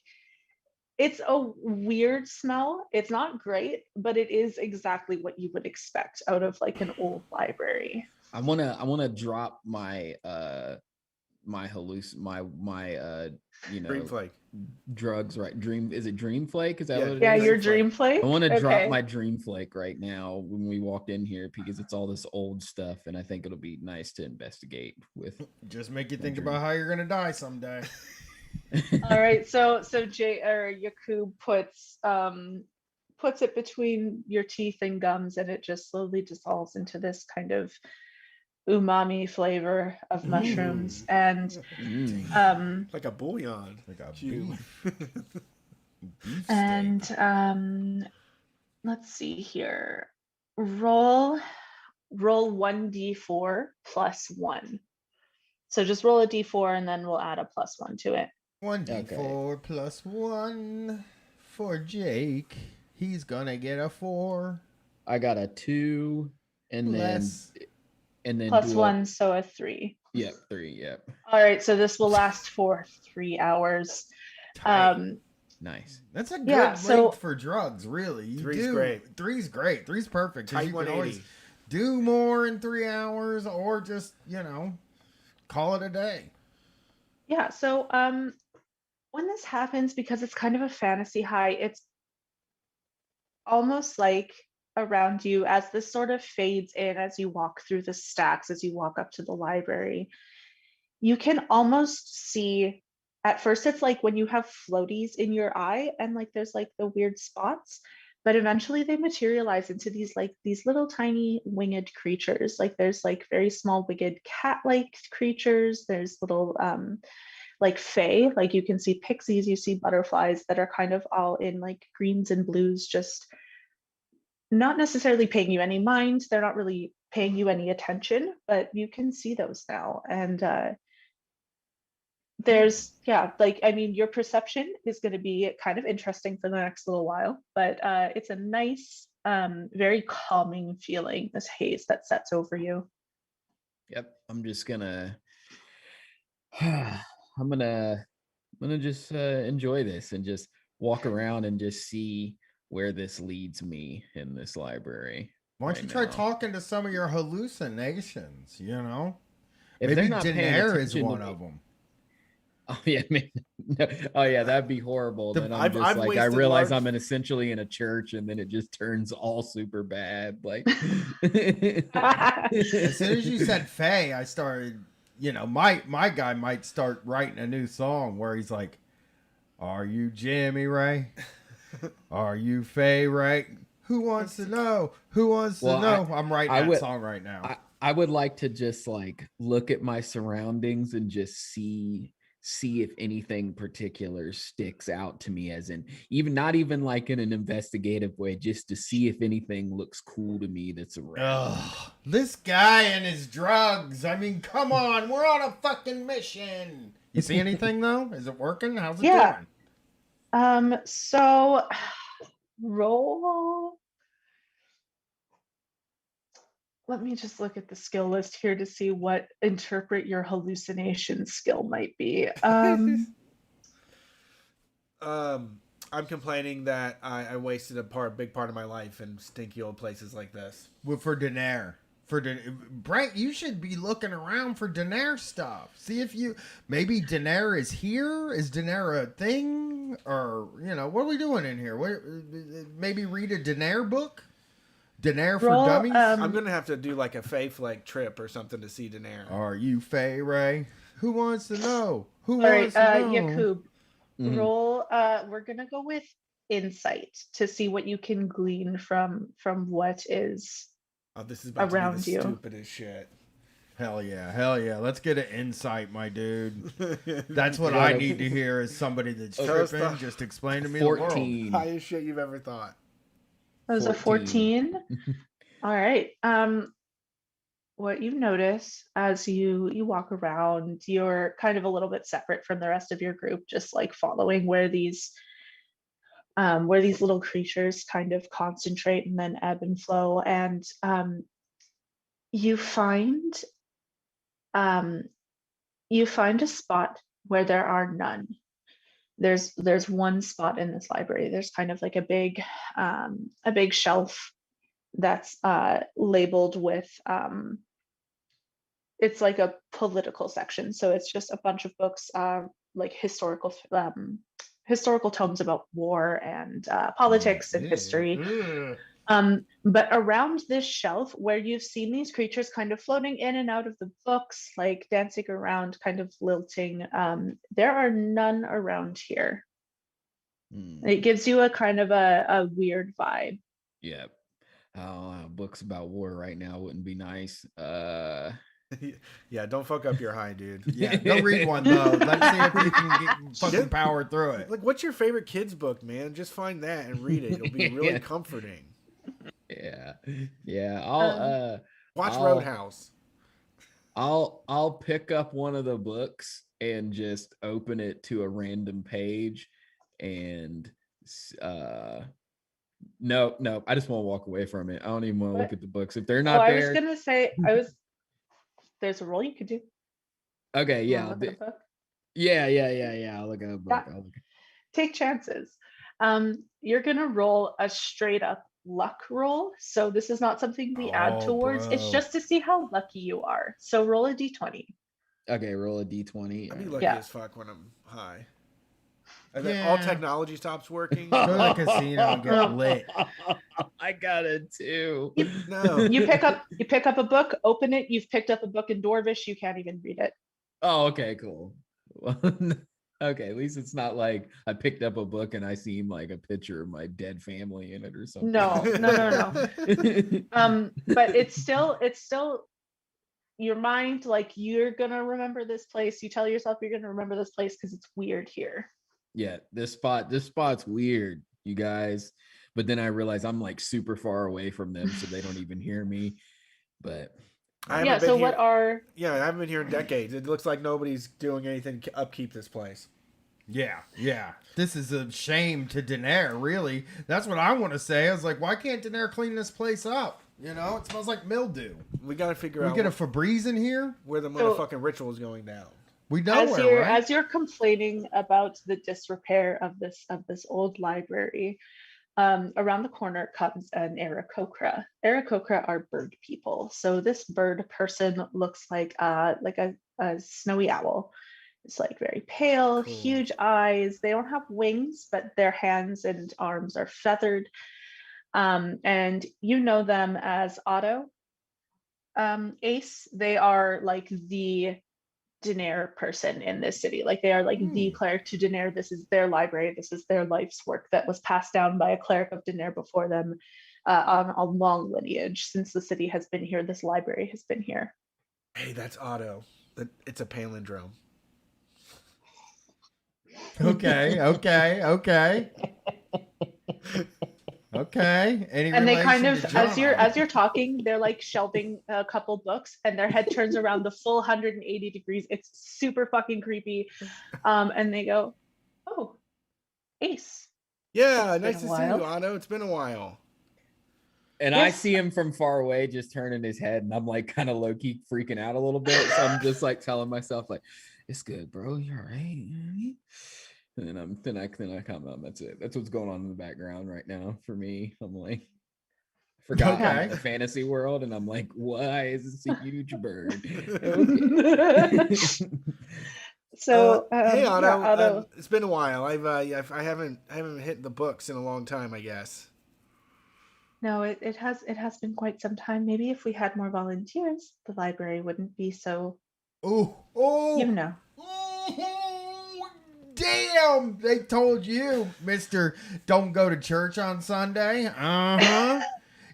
it's a weird smell. It's not great, but it is exactly what you would expect out of like an old library. I wanna drop my Dream Flake. drugs, right? Is it Dream Flake? Is that Yeah. what it is? Yeah, Dream your Flake. dream flake. I want to Okay. drop my Dream Flake right now when we walked in here because it's all this old stuff, and I think it'll be nice to investigate with. Just make you My think dream. about how you're gonna die someday. All right, so Jay or Yakub puts it between your teeth and gums, and it just slowly dissolves into this kind of umami flavor of mushrooms. And Like a bouillon. Like a Cube. beef and steak. let's see here. Roll 1d4 plus 1. So just roll a d4 and then we'll add a +1 to it. 1d4 plus 1 for Jake. He's gonna get a 4. I got a 2, and Less. then Plus do 1, so a 3. Yep, 3. Yep, All right, so this will last for 3 hours. Tight. nice. That's a good yeah, so- length for drugs, really. You 3's do- great. 3's great. 3's perfect. 'Cause Tight you can 180. always do more in 3 hours or just, call it a day. Yeah, so when this happens, because it's kind of a fantasy high, it's almost like around you as this sort of fades in as you walk through the stacks, as you walk up to the library. You can almost see, at first it's like when you have floaties in your eye and like there's like the weird spots, but eventually they materialize into these little tiny winged creatures. Like there's like very small winged cat-like creatures. There's little like fae, like you can see pixies, you see butterflies that are kind of all in like greens and blues, just not necessarily paying you any mind. They're not really paying you any attention, but you can see those now. And there's, yeah, like, I mean, your perception is going to be kind of interesting for the next little while, but it's a nice, very calming feeling, this haze that sets over you. Yep. I'm just gonna I'm gonna just enjoy this and just walk around and just see where this leads me in this library. Why don't you try now. talking to some of your hallucinations, you know? If Maybe they're not paying Daenerys is attention to one me- of them. Oh yeah, man. Oh yeah, that'd be horrible. Then I'm I've just like, I wasted realize large- I'm essentially in a church, and then it just turns all super bad. Like, As soon as you said Faye, I started, you know, my guy might start writing a new song where he's like, "Are you Jimmy Ray? Are you Faye Ray? Who wants to know? Who wants to Well, know?" I'm writing I that would- song right now. I would like to just like look at my surroundings and just see if anything particular sticks out to me, as in even not even like in an investigative way, just to see if anything looks cool to me that's around. Ugh, this guy and his drugs. I mean, come on, we're on a fucking mission. You see anything though? Is it working? How's it Yeah. doing? So roll. Let me just look at the skill list here to see what interpret your hallucination skill might be. I'm complaining that I wasted a big part of my life in stinky old places like this. Well, for Daenerys. Brent, you should be looking around for Daenerys stuff. See if you maybe Daenerys is here. Is Daenerys a thing, or you know what are we doing in here? Maybe read a Daenerys book. Daenerys for Roll, dummies. I'm gonna have to do like a Fae Flag trip or something to see Daenerys. Are you Faye Ray? Who wants to know? Who All right, wants to know? Yakub, Mhm. roll. We're gonna go with insight to see what you can glean from what is Oh, this is about around to be you. the stupidest shit. Hell yeah. Let's get an insight, my dude. That's what Yeah, I no. need to hear is somebody that's Tell us tripping. the- Just explain to me the world. 14. Highest shit you've ever thought. That was a 14. 14. All right. What you notice as you walk around, you're kind of a little bit separate from the rest of your group, just like following where these little creatures kind of concentrate and then ebb and flow. And you find a spot where there are none. There's one spot in this library. There's kind of like a big shelf that's labeled with it's like a political section, so it's just a bunch of books, like historical tomes about war and politics and history. But around this shelf where you've seen these creatures kind of floating in and out of the books, like dancing around, kind of lilting, there are none around here. It gives you a kind of a weird vibe. Yep. Books about war right now wouldn't be nice. Yeah, don't fuck up your high, dude. Yeah, go read one though. Let's see if you can get fucking power through it. Like, what's your favorite kids book, man? Just find that and read it. It'll be really Yeah. comforting. Yeah. I'll Watch I'll- Roadhouse. I'll pick up one of the books and just open it to a random page, and no, I just want to walk away from it. I don't even want to look What? at the books if they're Oh, not I there. was gonna say there's a roll you could do. Okay, You yeah, wanna look at a book? yeah. I'll look at a book. Yeah. I'll look. Take chances. You're gonna roll a straight up luck roll. So this is not something we add Oh, towards. It's bro. just to see how lucky you are. So roll a d20. Okay, roll a d20. I'd be lucky Yeah. as fuck when I'm high. And then all Yeah. technology stops working. Go to the casino and get lit. I got it too. No. You pick up a book, open it. You've picked up a book in Dwarvish. You can't even read it. Oh, okay, cool. Okay, at least it's not like I picked up a book and I seen like a picture of my dead family in it or something. No. But it's still your mind, like you're gonna remember this place. You tell yourself you're gonna remember this place because it's weird here. Yeah, this spot's weird, you guys. But then I realize I'm like super far away from them, so they don't even hear me. But I haven't been so here- I haven't been here in decades. It looks like nobody's doing anything to upkeep this place. Yeah. This is a shame to Daenerys, really. That's what I want to say. I was like, why can't Daenerys clean this place up? You know, it smells like mildew. We got to figure We out get a Febreze in here? where the motherfucking ritual is going down. We know as where, right? as you're complaining about the disrepair of this old library, around the corner comes an Aarakocra. Aarakocra are bird people. So this bird person looks like a snowy owl. It's like very pale, Cool. huge eyes. They don't have wings, but their hands and arms are feathered. And you know them as Otto. Ace, they are like the Daenerys person in this city. Like they are like the cleric to Daenerys. This is their library. This is their life's work that was passed down by a cleric of Daenerys before them on a long lineage. Since the city has been here, this library has been here. Hey, that's Otto. It's a palindrome. Okay. Any And they kind relation of, to John? as you're talking, they're like shelving a couple books, and their head turns around the full 180 degrees. It's super fucking creepy. And they go, "Oh, Ace." Yeah, It's been nice a to see you, while. Otto. It's been a while. and I Yes. see him from far away just turning his head, and I'm like kind of low-key freaking out a little bit. So I'm just like telling myself, like, it's good, bro. You're all right. And then I come out. That's it. That's what's going on in the background right now for me. I'm like, forgot I'm Okay. in the fantasy world, and I'm like, why is this a huge bird? So hey, Otto. yeah, Otto. It's been a while. I haven't hit the books in a long time, I guess. No, it has been quite some time. Maybe if we had more volunteers, the library wouldn't be so, Oh, you know. Damn! They told you, Mister, don't go to church on Sunday.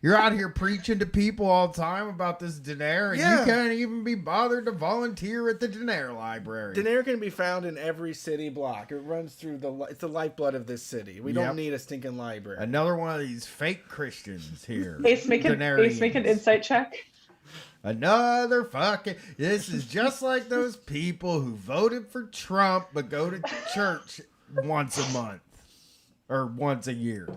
You're out here preaching to people all the time about this Daenerys. Yeah. You can't even be bothered to volunteer at the Daenerys library. Daenerys can be found in every city block. It runs through it's the lifeblood of this city. We Yep. don't need a stinking library. Another one of these fake Christians here. Ace, make an Daenerys. insight check. Another fucking. This is just like those people who voted for Trump but go to church once a month or once a year.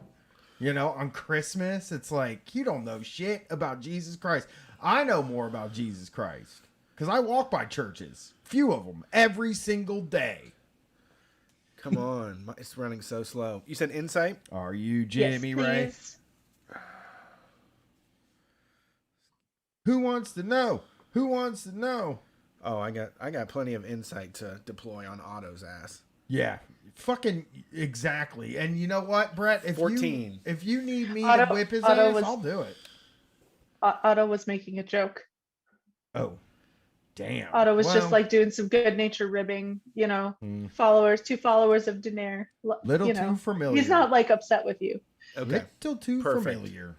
You know, on Christmas, it's like, you don't know shit about Jesus Christ. I know more about Jesus Christ because I walk by churches, few of them, every single day. Come on. It's running so slow. You said insight? Are you Jimmy Ray? Please. Who wants to know? Who wants to know? Oh, I got plenty of insight to deploy on Otto's ass. Yeah, fucking exactly. And you know what, Brett? If 14. if you need me Otto- to whip his Otto ass, was- I'll do it. Otto was making a joke. Oh, damn. Otto was just Well, like doing some good nature ribbing, you know, two followers of Daenerys. little you know. too familiar. He's not like upset with you. Okay. Little too Perfect. familiar.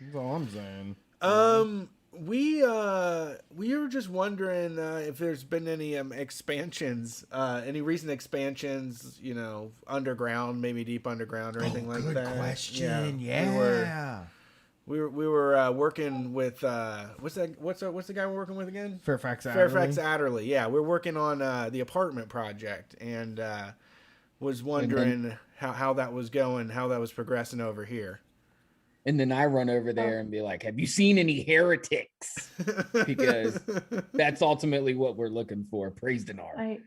That's all I'm saying. We were just wondering if there's been any expansions, any recent expansions, you know, underground, maybe deep underground or anything like good that. question. Yeah. We were working with what's the guy we're working with again? Fairfax Fairfax Adderley. Yeah, we're working on the apartment project and was wondering how that was going, how that was progressing over here. And then I run over there and be like, have you seen any heretics? Because that's ultimately what we're looking for. Praise Dinar.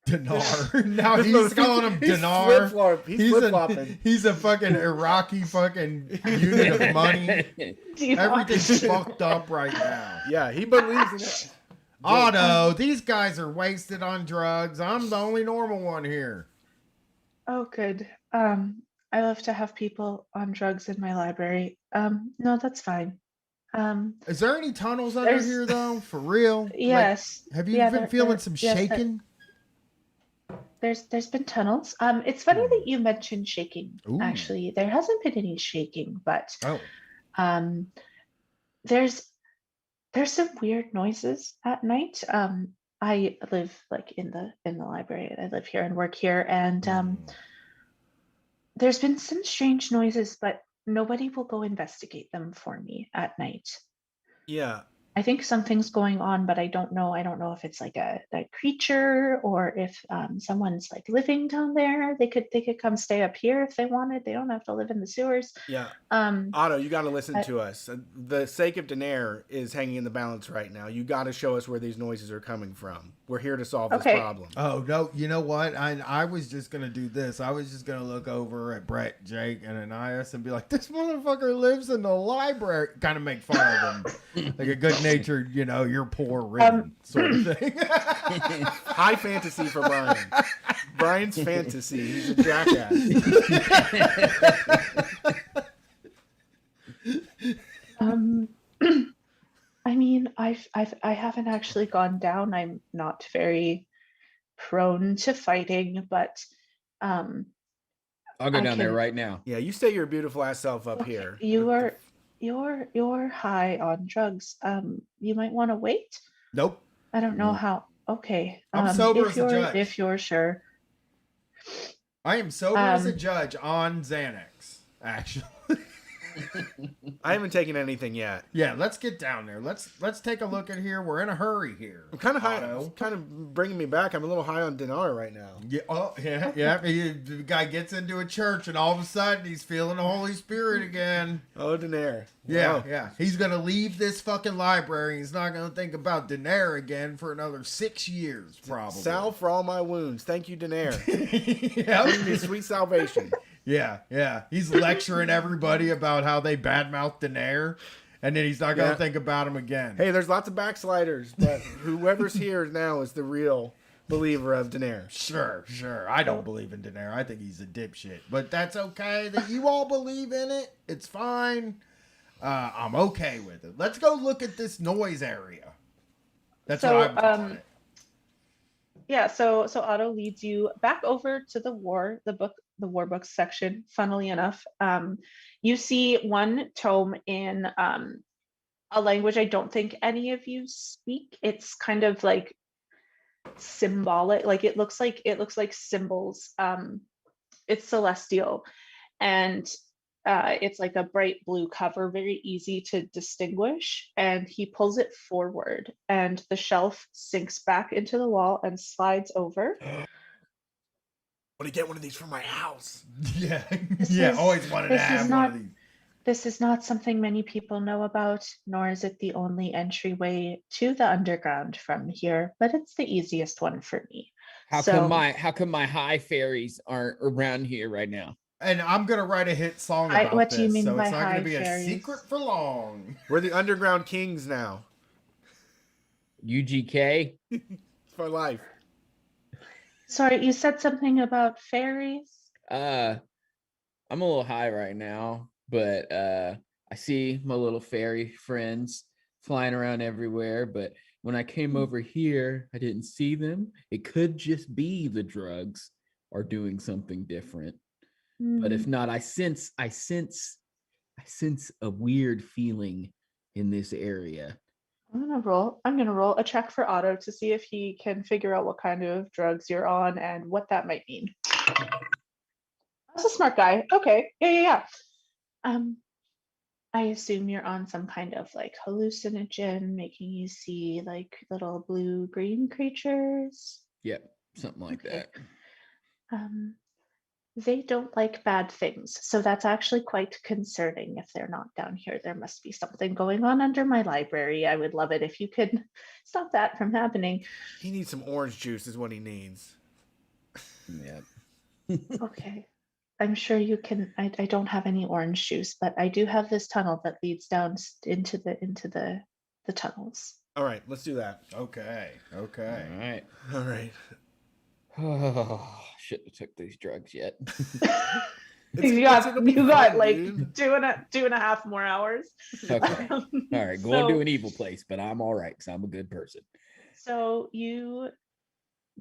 Dinar. Now he's calling him Dinar. He's flip-flopping. He's a fucking Iraqi fucking unit of money. Everything's fucked up right now. Yeah, he believes in it. Otto, these guys are wasted on drugs. I'm the only normal one here. Oh, good. I love to have people on drugs in my library. No, that's fine. Um, Is there any tunnels under there's here though? For real? Like, yes, have you yeah, been feeling some yes, shaking? there's been tunnels. It's funny Hmm. that you mentioned shaking. Ooh. Actually, there hasn't been any shaking, but Oh. um, there's there's some weird noises at night. I live like in the library. I live here and work here, and Hmm. there's been some strange noises, but nobody will go investigate them for me at night. Yeah. I think something's going on, but I don't know. I don't know if it's like a creature or if someone's like living down there. They could come stay up here if they wanted. They don't have to live in the sewers. Yeah. Um, Otto, you got to listen but to us. The sake of Daenerys is hanging in the balance right now. You got to show us where these noises are coming from. We're here to solve this okay, problem. Oh no! You know what? I was just gonna do this. I was just gonna look over at Brett, Jake, and Ananias and be like, "This motherfucker lives in the library." Kind of make fun of him, like a good-natured, you're poor ribbon sort of thing. High fantasy for Brian. Brian's fantasy. He's a jackass. um, I mean, I haven't actually gone down. I'm not very prone to fighting, but um, I'll go I down there can. right now. Yeah, you stay your beautiful ass self up Okay, here. you're high on drugs. You might want to wait. Nope. I don't know Mm. how. Okay. I'm sober If as a judge. you're sure. I am sober as a Um, judge on Xanax. Actually. I haven't taken anything yet. Yeah, let's get down there. Let's take a look at here. We're in a hurry here. I'm kind of high. Otto. It's kind of bringing me back. I'm a little high on dinar right now. Yeah, yeah. The guy gets into a church and all of a sudden he's feeling the Holy Spirit again. Oh, Daenerys. Yeah, Oh. yeah. He's gonna leave this fucking library. He's not gonna think about Daenerys again for another 6 years, probably. Salve for all my wounds. Thank you, Daenerys. Yep. Bring me sweet salvation. Yeah. He's lecturing everybody about how they badmouth Daenerys, and then he's not gonna Yeah. think about him again. Hey, there's lots of backsliders, but whoever's here now is the real believer of Daenerys. Sure. I don't believe in Daenerys. I think he's a dipshit. But that's okay that you all believe in it. It's fine. I'm okay with it. Let's go look at this noise area. That's So, what I'm calling it. yeah, so Otto leads you back over to the war books section. Funnily enough, you see one tome in a language I don't think any of you speak. It's kind of like symbolic, like it looks like symbols. It's celestial, and it's like a bright blue cover, very easy to distinguish. And he pulls it forward, and the shelf sinks back into the wall and slides over. Want to get one of these for my house? Yeah. This Yeah. is- Always wanted to this is have one not- of these. This is not something many people know about, nor is it the only entryway to the underground from here, but it's the easiest one for me. How So- come my high fairies aren't around here right now? And I'm gonna write a hit song I- about what this, do you mean so by it's not high gonna be fairies? a secret for long. We're the underground kings now. UGK? For life. Sorry, you said something about fairies? I'm a little high right now, but I see my little fairy friends flying around everywhere. But when I came over here, I didn't see them. It could just be the drugs are doing something different. But if not, I sense a weird feeling in this area. I'm gonna roll a check for Otto to see if he can figure out what kind of drugs you're on and what that might mean. That's a smart guy. Okay. Yeah. I assume you're on some kind of like hallucinogen, making you see like little blue-green creatures. Yep, something like Okay. that. They don't like bad things, so that's actually quite concerning. If they're not down here, there must be something going on under my library. I would love it if you could stop that from happening. He needs some orange juice is what he needs. Yep. Okay. I'm sure you can. I don't have any orange juice, but I do have this tunnel that leads down into the tunnels. All right, let's do that. Okay. All right. All right. Oh, shouldn't have took these drugs yet. You got it'll be fun, like dude. two and a half more hours. Okay. All right, going to an evil place, but I'm all right because I'm a good person. So you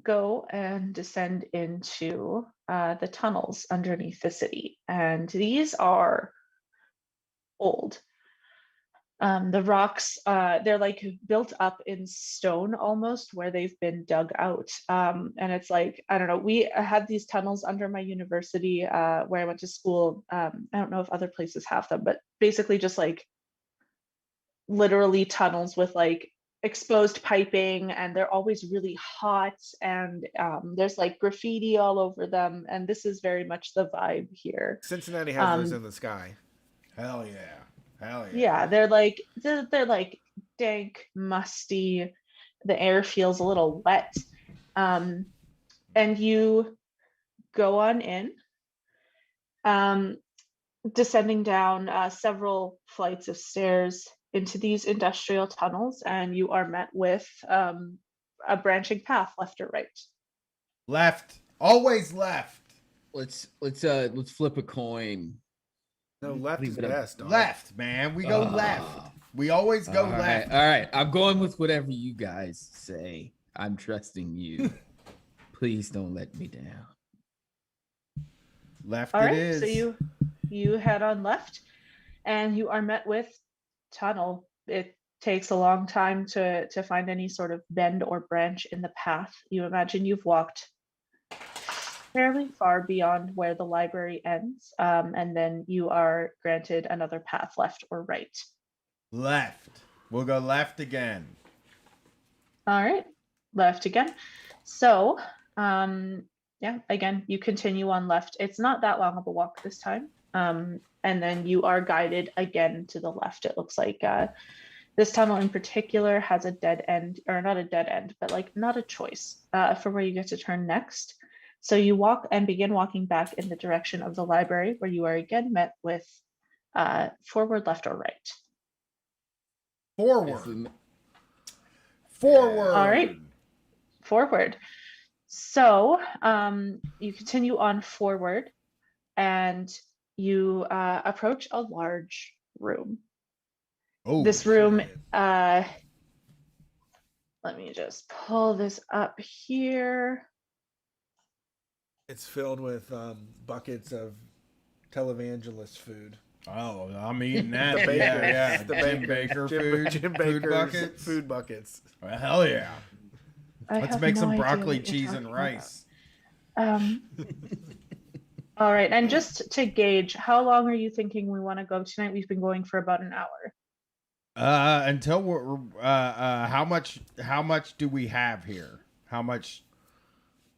go and descend into the tunnels underneath the city, and these are old. The rocks, they're like built up in stone almost, where they've been dug out. And it's like, I don't know, we had these tunnels under my university where I went to school. I don't know if other places have them, but basically just like literally tunnels with like exposed piping, and they're always really hot, and there's like graffiti all over them. And this is very much the vibe here. Cincinnati has those in the sky. Hell yeah. Hell yeah. Yeah, they're like dank, musty. The air feels a little wet. And you go on in, descending down several flights of stairs into these industrial tunnels, and you are met with a branching path, left or right. Left. Always left. Let's flip a coin. No, left Leave is it up. best, dog. Left, man. We go left. We always go left. All right. I'm going with whatever you guys say. I'm trusting you. Please don't let me down. Left All it right, is. so you head on left, and you are met with tunnel. It takes a long time to find any sort of bend or branch in the path. You imagine you've walked fairly far beyond where the library ends, and then you are granted another path, left or right. Left. We'll go left again. All right, left again. So, yeah, again, you continue on left. It's not that long of a walk this time. And then you are guided again to the left. It looks like this tunnel in particular has a dead end, or not a dead end, but like not a choice for where you get to turn next. So you walk and begin walking back in the direction of the library, where you are again met with forward, left, or right. Forward. Forward. All right. Forward. So you continue on forward, and you approach a large room. Oh, This room, let me just pull this up here. It's filled with buckets of televangelist food. Oh, I'm eating that. The Yeah, Baker. yeah. The Jim Baker. Baker Jim, food. Jim Food Baker's buckets. food buckets. Well, hell yeah. I Let's have make no some idea broccoli, what you're cheese, and talking rice. about. All right, and just to gauge, how long are you thinking we want to go tonight? We've been going for about an hour. Until we're how much do we have here? How much,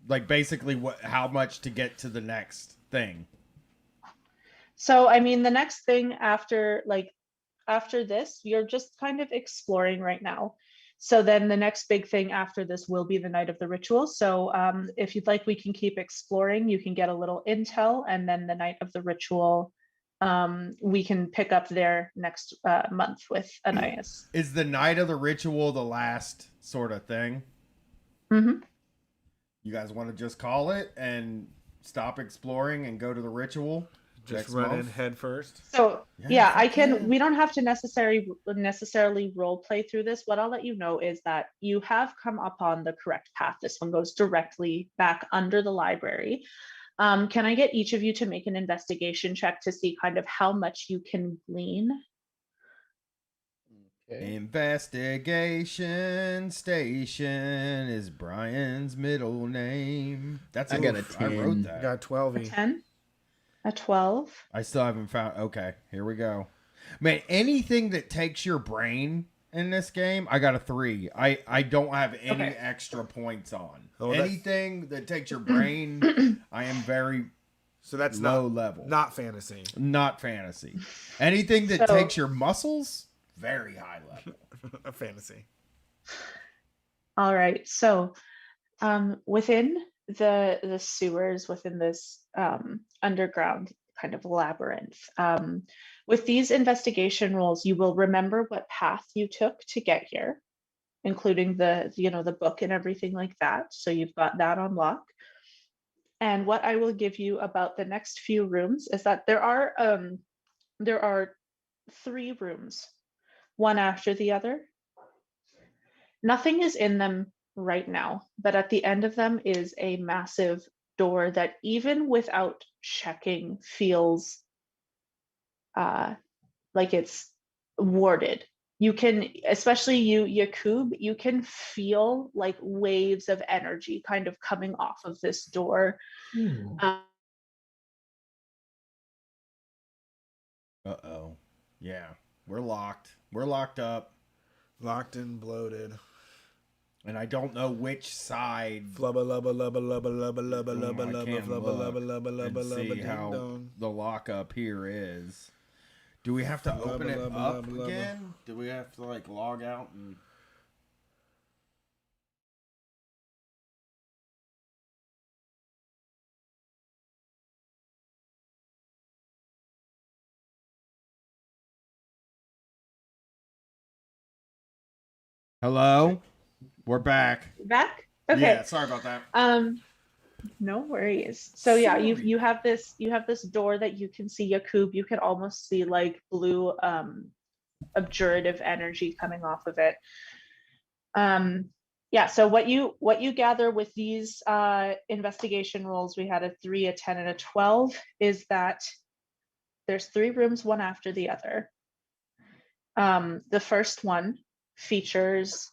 like basically how much to get to the next thing? So, I mean, the next thing after this, you're just kind of exploring right now. So then the next big thing after this will be the night of the ritual. So if you'd like, we can keep exploring. You can get a little intel, and then the night of the ritual, we can pick up there next month with Anais. Is the night of the ritual the last sort of thing? Mm-hmm. You guys want to just call it and stop exploring and go to the ritual? Just next run in month? head first. So Yeah, yeah, I fuck can. yeah. We don't have to necessarily role play through this. What I'll let you know is that you have come upon the correct path. This one goes directly back under the library. Can I get each of you to make an investigation check to see kind of how much you can glean? Okay. Investigation station is Brian's middle name. That's I got a I wrote 10. that. Got 12. A 10? A 12? I still haven't found. Okay, here we go. Man, anything that takes your brain in this game, I got a 3. I don't have any Okay. extra points on. Oh, that's- Anything that takes your brain, I am very So that's low not level. not fantasy. Not fantasy. Anything that So- takes your muscles, very high level. A fantasy. All right. So within the sewers, within this underground kind of labyrinth, with these investigation rolls, you will remember what path you took to get here, including the book and everything like that. So you've got that on lock. And what I will give you about the next few rooms is that there are 3 rooms, one after the other. Nothing is in them right now, but at the end of them is a massive door that even without checking feels like it's warded. You can, especially you, Yakub, you can feel like waves of energy kind of coming off of this door. Uh-oh. Yeah. We're locked. We're locked up. Locked and bloated. And I don't know which side. Flubba lubba lubba lubba lubba lubba lubba I lubba can't flubba look lubba lubba and lubba lubba see ding how dong. the lockup here is. Do we have to open it Lubba, up lubba, lubba. again? Do we have to like log out and... Hello? We're back. Back? Okay. Yeah, sorry about that. No worries. So yeah, Sorry. you have this door that you can see, Yakub. You can almost see like blue abjurative energy coming off of it. Yeah, so what you gather with these investigation rolls, we had a 3, a 10, and a 12, is that there's 3 rooms, one after the other. The first one features,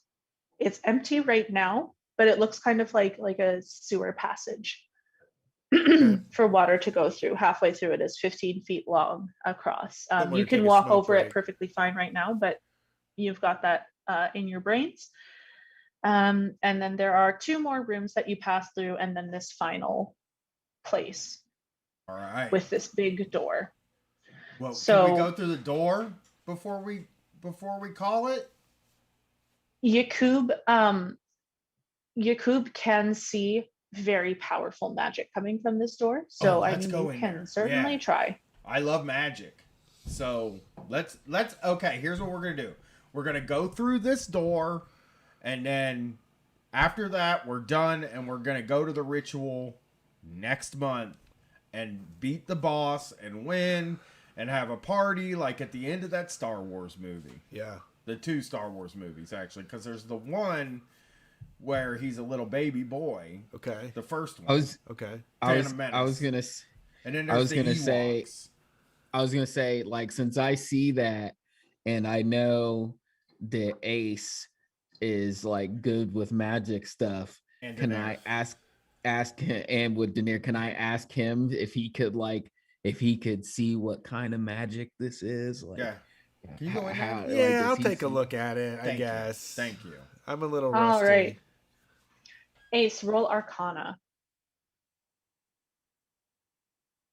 it's empty right now, but it looks kind of like a sewer passage for water to go through. Halfway through it is 15 feet long across. You can walk over it perfectly fine right now, but you've got that in your brains. And then there are 2 more rooms that you pass through, and then this final place. All right. With this big door. Well, so, can we go through the door before we call it? Yakub can see very powerful magic coming from this door. So I mean, you can certainly try. I love magic. So let's okay, here's what we're gonna do. We're gonna go through this door, and then after that we're done, and we're gonna go to the ritual next month and beat the boss and win and have a party like at the end of that Star Wars movie. Yeah. The 2 Star Wars movies, actually, because there's the one where he's a little baby boy. Okay. The first one. And then there's the Ewoks. I was gonna say, like, since I see that, and I know that Ace is like good with magic stuff, And can Daenerys. I ask him, and with Daenerys, can I ask him if he could see what kind of magic this is? Like, Yeah. Can you go in there? Yeah, I'll take a look at it, I guess. Thank you. I'm a little rusty. All right. Ace, roll Arcana.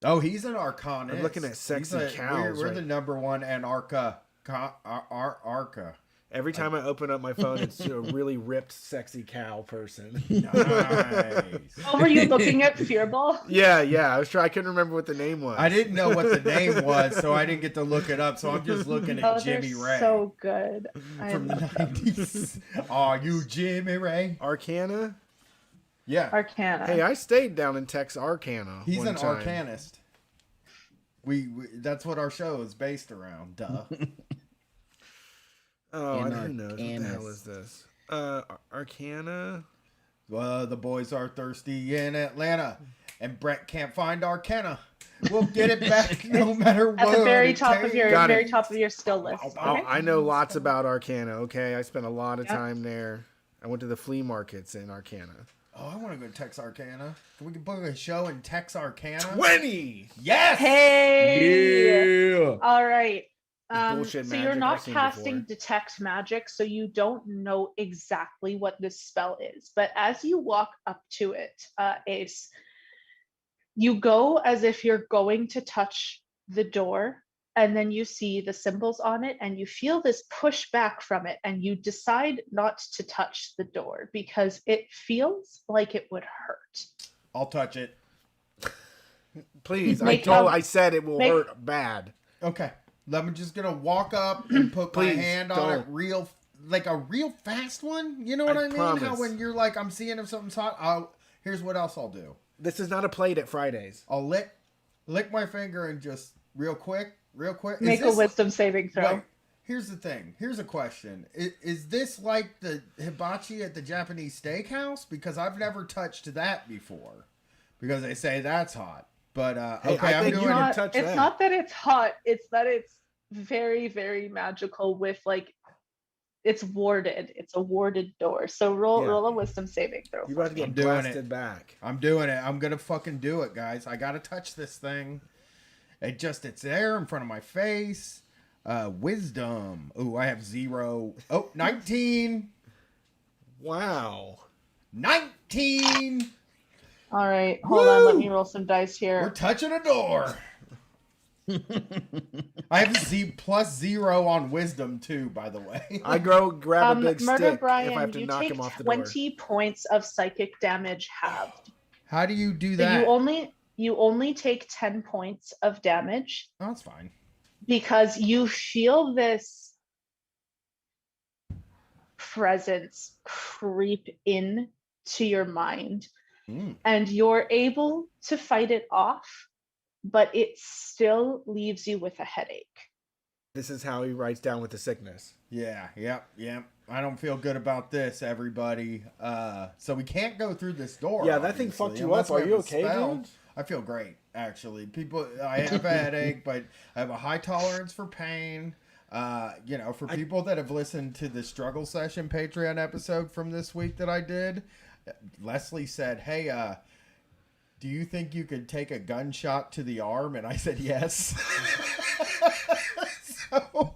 Oh, he's an Arcanist. I'm looking at sexy cows. We're the number 1 Anarcha. Arca. Every time I open up my phone, it's a really ripped, sexy cow person. Nice. Oh, were you looking at Fearball? Yeah. I was trying. I couldn't remember what the name was. I didn't know what the name was, so I didn't get to look it up. So I'm just looking at Jimmy Ray. So good. From the 90s. Are you Jimmy Ray? Arcana? Yeah. Arcana. Hey, I stayed down in Texarkana. He's an time. Arcanist. We that's what our show is based around. Duh. Oh, I don't know. What the hell is this? Arcana? Well, the boys are thirsty in Atlanta, and Brett can't find Arcana. We'll get it back no matter what. At the very top of your skill list. Okay? I know lots about Arcana. Okay, I spent a lot of time there. I went to the flea markets in Arcana. Oh, I want to go to Texarkana. Can we book a show in Texarkana? 20! Yes! Hey! Yeah! All right. Bullshit So magic you're not I've seen casting before. detect magic, so you don't know exactly what this spell is. But as you walk up to it, Ace, you go as if you're going to touch the door, and then you see the symbols on it, and you feel this push back from it, and you decide not to touch the door because it feels like it would hurt. I'll touch it. Please, I said it will hurt bad. Okay. I'm just gonna walk up and put my hand on it like a real fast one. You know what I mean? Promise. How when you're like, I'm seeing if something's hot. Here's what else I'll do. This is not a plate at Fridays. I'll lick my finger and just real quick. Make a wisdom saving throw. Wait, here's the thing. Here's a question. Is this like the hibachi at the Japanese steakhouse? Because I've never touched that before. Because they say that's hot. But Hey, okay, I I'm think doing you it. can touch It's that. not that it's hot. It's that it's very, very magical with like it's warded. It's a warded door. So roll a wisdom saving throw. You're about to get I'm doing blasted it. back. I'm doing it. I'm gonna fucking do it, guys. I gotta touch this thing. It's there in front of my face. Wisdom. Oh, I have 0. Oh, 19. Wow. 19. All right, hold on. Let Woo! me roll some dice We're here. touching a door. I have +0 on wisdom too, by the way. I grab a big Murder stick Brian, if I have to you knock take him off the door. 20 points of psychic damage halved. How do you do So that? you only take 10 points of damage Oh, that's fine. because you feel this presence creep in to your mind and you're able to fight it off, but it still leaves you with a headache. This is how he writes down with the sickness. Yeah. I don't feel good about this, everybody. So we can't go through this door. Yeah, that thing obviously, fucked you unless up. we Are you have a okay, spell. dude? I feel great, actually. I have a headache, but I have a high tolerance for pain. For people that have listened to the struggle session Patreon episode from this week that I did, Leslie said, "Hey, do you think you could take a gunshot to the arm?" And I said, "Yes." So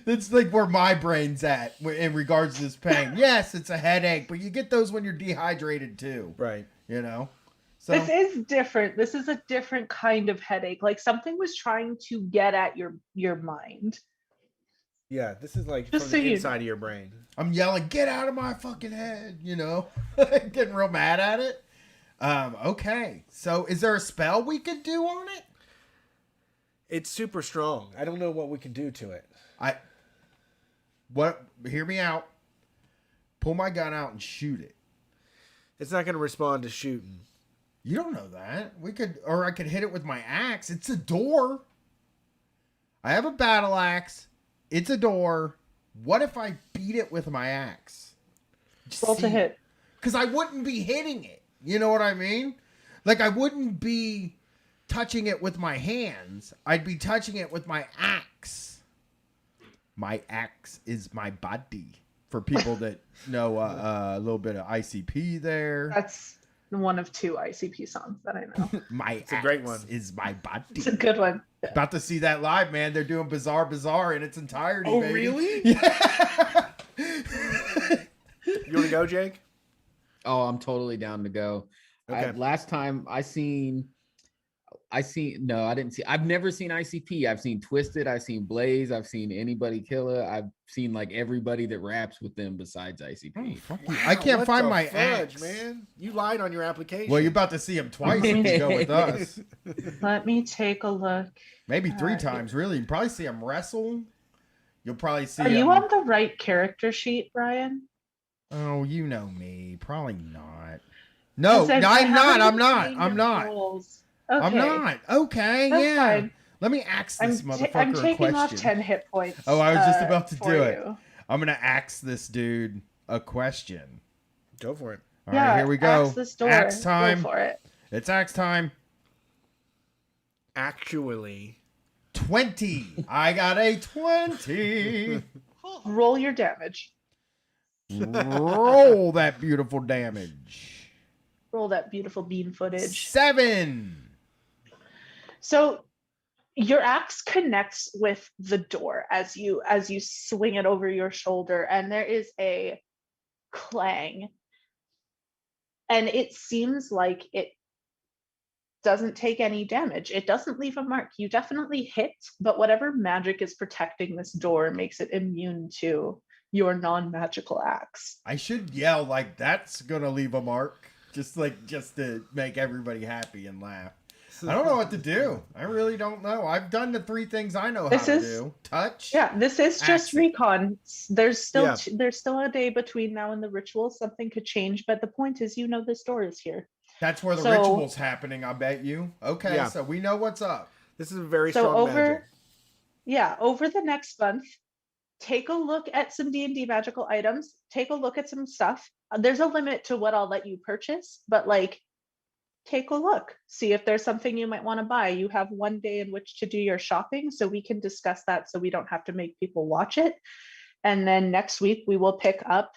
that's like where my brain's at in regards to this pain. Yes, it's a headache, but you get those when you're dehydrated too. Right. So This is different. This is a different kind of headache. Like something was trying to get at your mind. Yeah, this is like Just from so the you inside know. of your brain. I'm yelling, "Get out of my fucking head," getting real mad at it. Okay. So is there a spell we could do on it? It's super strong. I don't know what we can do to it. Hear me out. Pull my gun out and shoot it. It's not going to respond to shooting. You don't know that. I could hit it with my axe. It's a door. I have a battle axe. It's a door. What if I beat it with my axe? Roll to hit. Because I wouldn't be hitting it. You know what I mean? Like I wouldn't be touching it with my hands. I'd be touching it with my axe. My axe is my body. For people that know a little bit of ICP there. That's one of 2 ICP songs that I know. My a great one. is my body. It's a good one. About to see that live, man. They're doing Bizarre in its entirety, Oh, baby. really? Yeah. You want to go, Jake? Oh, I'm totally down to go. Okay. Last time I didn't see. I've never seen ICP. I've seen Twisted. I've seen Blaze. I've seen Anybody Killer. I've seen like everybody that raps with them besides ICP. I can't What find the my fudge, axe. man. You lied on your application. Well, you're about to see him twice if you go with us. Let me take a look. Maybe 3 times, really. You probably see him wrestle. You'll probably see Are him. you on the right character sheet, Brian? Oh, you know me. Probably not. No, Because no, I I'm not. haven't I'm not. seen I'm your not. rolls. I'm Okay, not. Okay, That's yeah. fine. Let me axe this I'm motherfucker a taking off question. 10 hit points. Oh, I was just about to for do it. you. I'm going to axe this dude a question. Go for it. All right, here we go. Axe this door. Axe time. Go for it. It's axe time. Actually, 20. I got a 20. Roll your damage. Roll that beautiful damage. Roll that beautiful bean footage. 7. So your axe connects with the door as you swing it over your shoulder, and there is a clang. And it seems like it doesn't take any damage. It doesn't leave a mark. You definitely hit, but whatever magic is protecting this door makes it immune to your non-magical axe. I should yell like that's going to leave a mark. Just to make everybody happy and laugh. I don't know what to do. I really don't know. I've done the 3 things I know how This to is- do. Touch. Yeah, this is just Accent. recon. There's still Yeah. there's still a day between now and the ritual. Something could change, but the point is, this door is here. That's where the So- ritual's happening, I bet you. Okay, Yeah. so we know what's up. This is a very So strong magic. over the next month, take a look at some D&D magical items. Take a look at some stuff. There's a limit to what I'll let you purchase, but like, take a look. See if there's something you might want to buy. You have 1 day in which to do your shopping, so we can discuss that so we don't have to make people watch it. And then next week we will pick up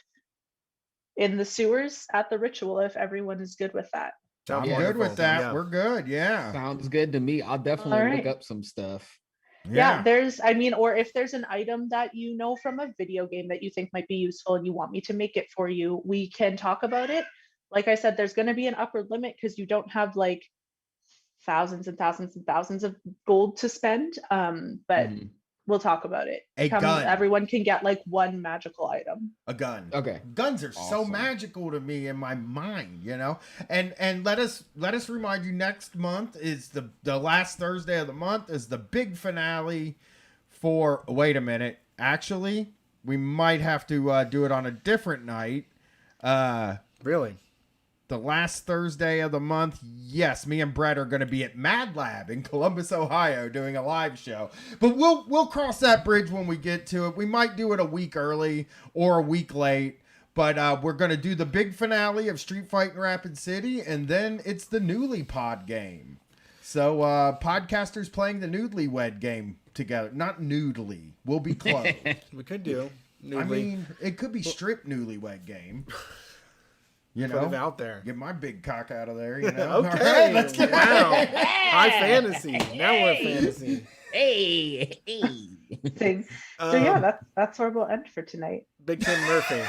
in the sewers at the ritual if everyone is good with that. Sounds I'm good wonderful. with that. Yeah. We're good. Yeah. Sounds good to me. I'll definitely All look right. up some stuff. Yeah, or if there's an item that you know from a video game that you think might be useful and you want me to make it for you, we can talk about it. Like I said, there's going to be an upper limit because you don't have like thousands and thousands and thousands of gold to spend. But Mhm. we'll talk about it. A gun. Everyone can get like 1 magical item. A gun. Okay. Guns are so Awesome. magical to me in my mind, you know. And let us remind you, next month is the last Thursday of the month is the big finale for. Wait a minute. Actually, we might have to do it on a different night. Really? The last Thursday of the month, yes, me and Brett are going to be at Mad Lab in Columbus, Ohio, doing a live show. But we'll cross that bridge when we get to it. We might do it a week early or a week late. But we're going to do the big finale of Street Fight in Rapid City, and then it's the Noodly Pod game. So podcasters playing the Noodly Wed game together. Not Noodly. We'll be close. We could do. I Noodly. mean, it could be strip Newlywed game. You Put it know, out there. get my big cock out of there. You know. Okay. All right, let's get Wow. High fantasy. Now we're fantasy. Hey. Thing. So Um, yeah, that's where we'll end for tonight. Big Tim Murphy.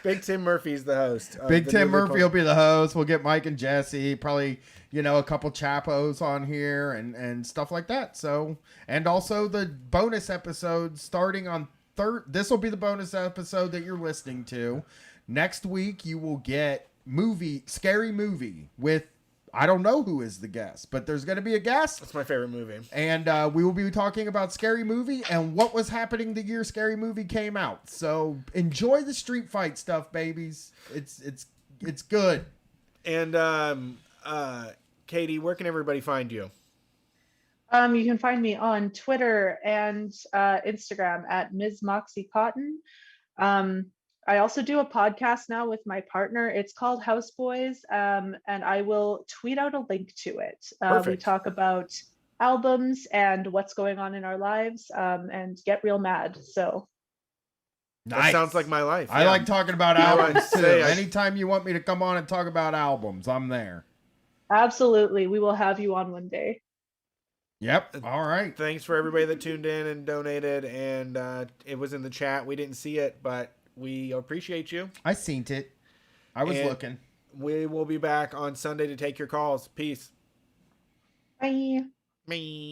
Big Tim Murphy's the host. of Big the Tim Noodly Murphy Pod- will be the host. We'll get Mike and Jesse, probably, a couple chapos on here and stuff like that. So, and also the bonus episode starting on this will be the bonus episode that you're listening to. Next week, you will get Scary Movie with, I don't know who is the guest, but there's going to be a guest. That's my favorite movie. And we will be talking about Scary Movie and what was happening the year Scary Movie came out. So enjoy the Street Fight stuff, babies. It's good. And Katie, where can everybody find you? You can find me on Twitter and Instagram at Ms. Moxie Cotton. I also do a podcast now with my partner. It's called House Boys, and I will tweet out a link to it. We Perfect. talk about albums and what's going on in our lives, and get real mad. So That sounds like my life. I yeah. like talking about You know what albums I'd too. say? Anytime you want me to come on and talk about albums, I'm there. absolutely, we will have you on one day. Yep. All right. Thanks for everybody that tuned in and donated, and it was in the chat. We didn't see it, but we appreciate you. I seen it. I was And- looking. We will be back on Sunday to take your calls. Peace. Bye. Me.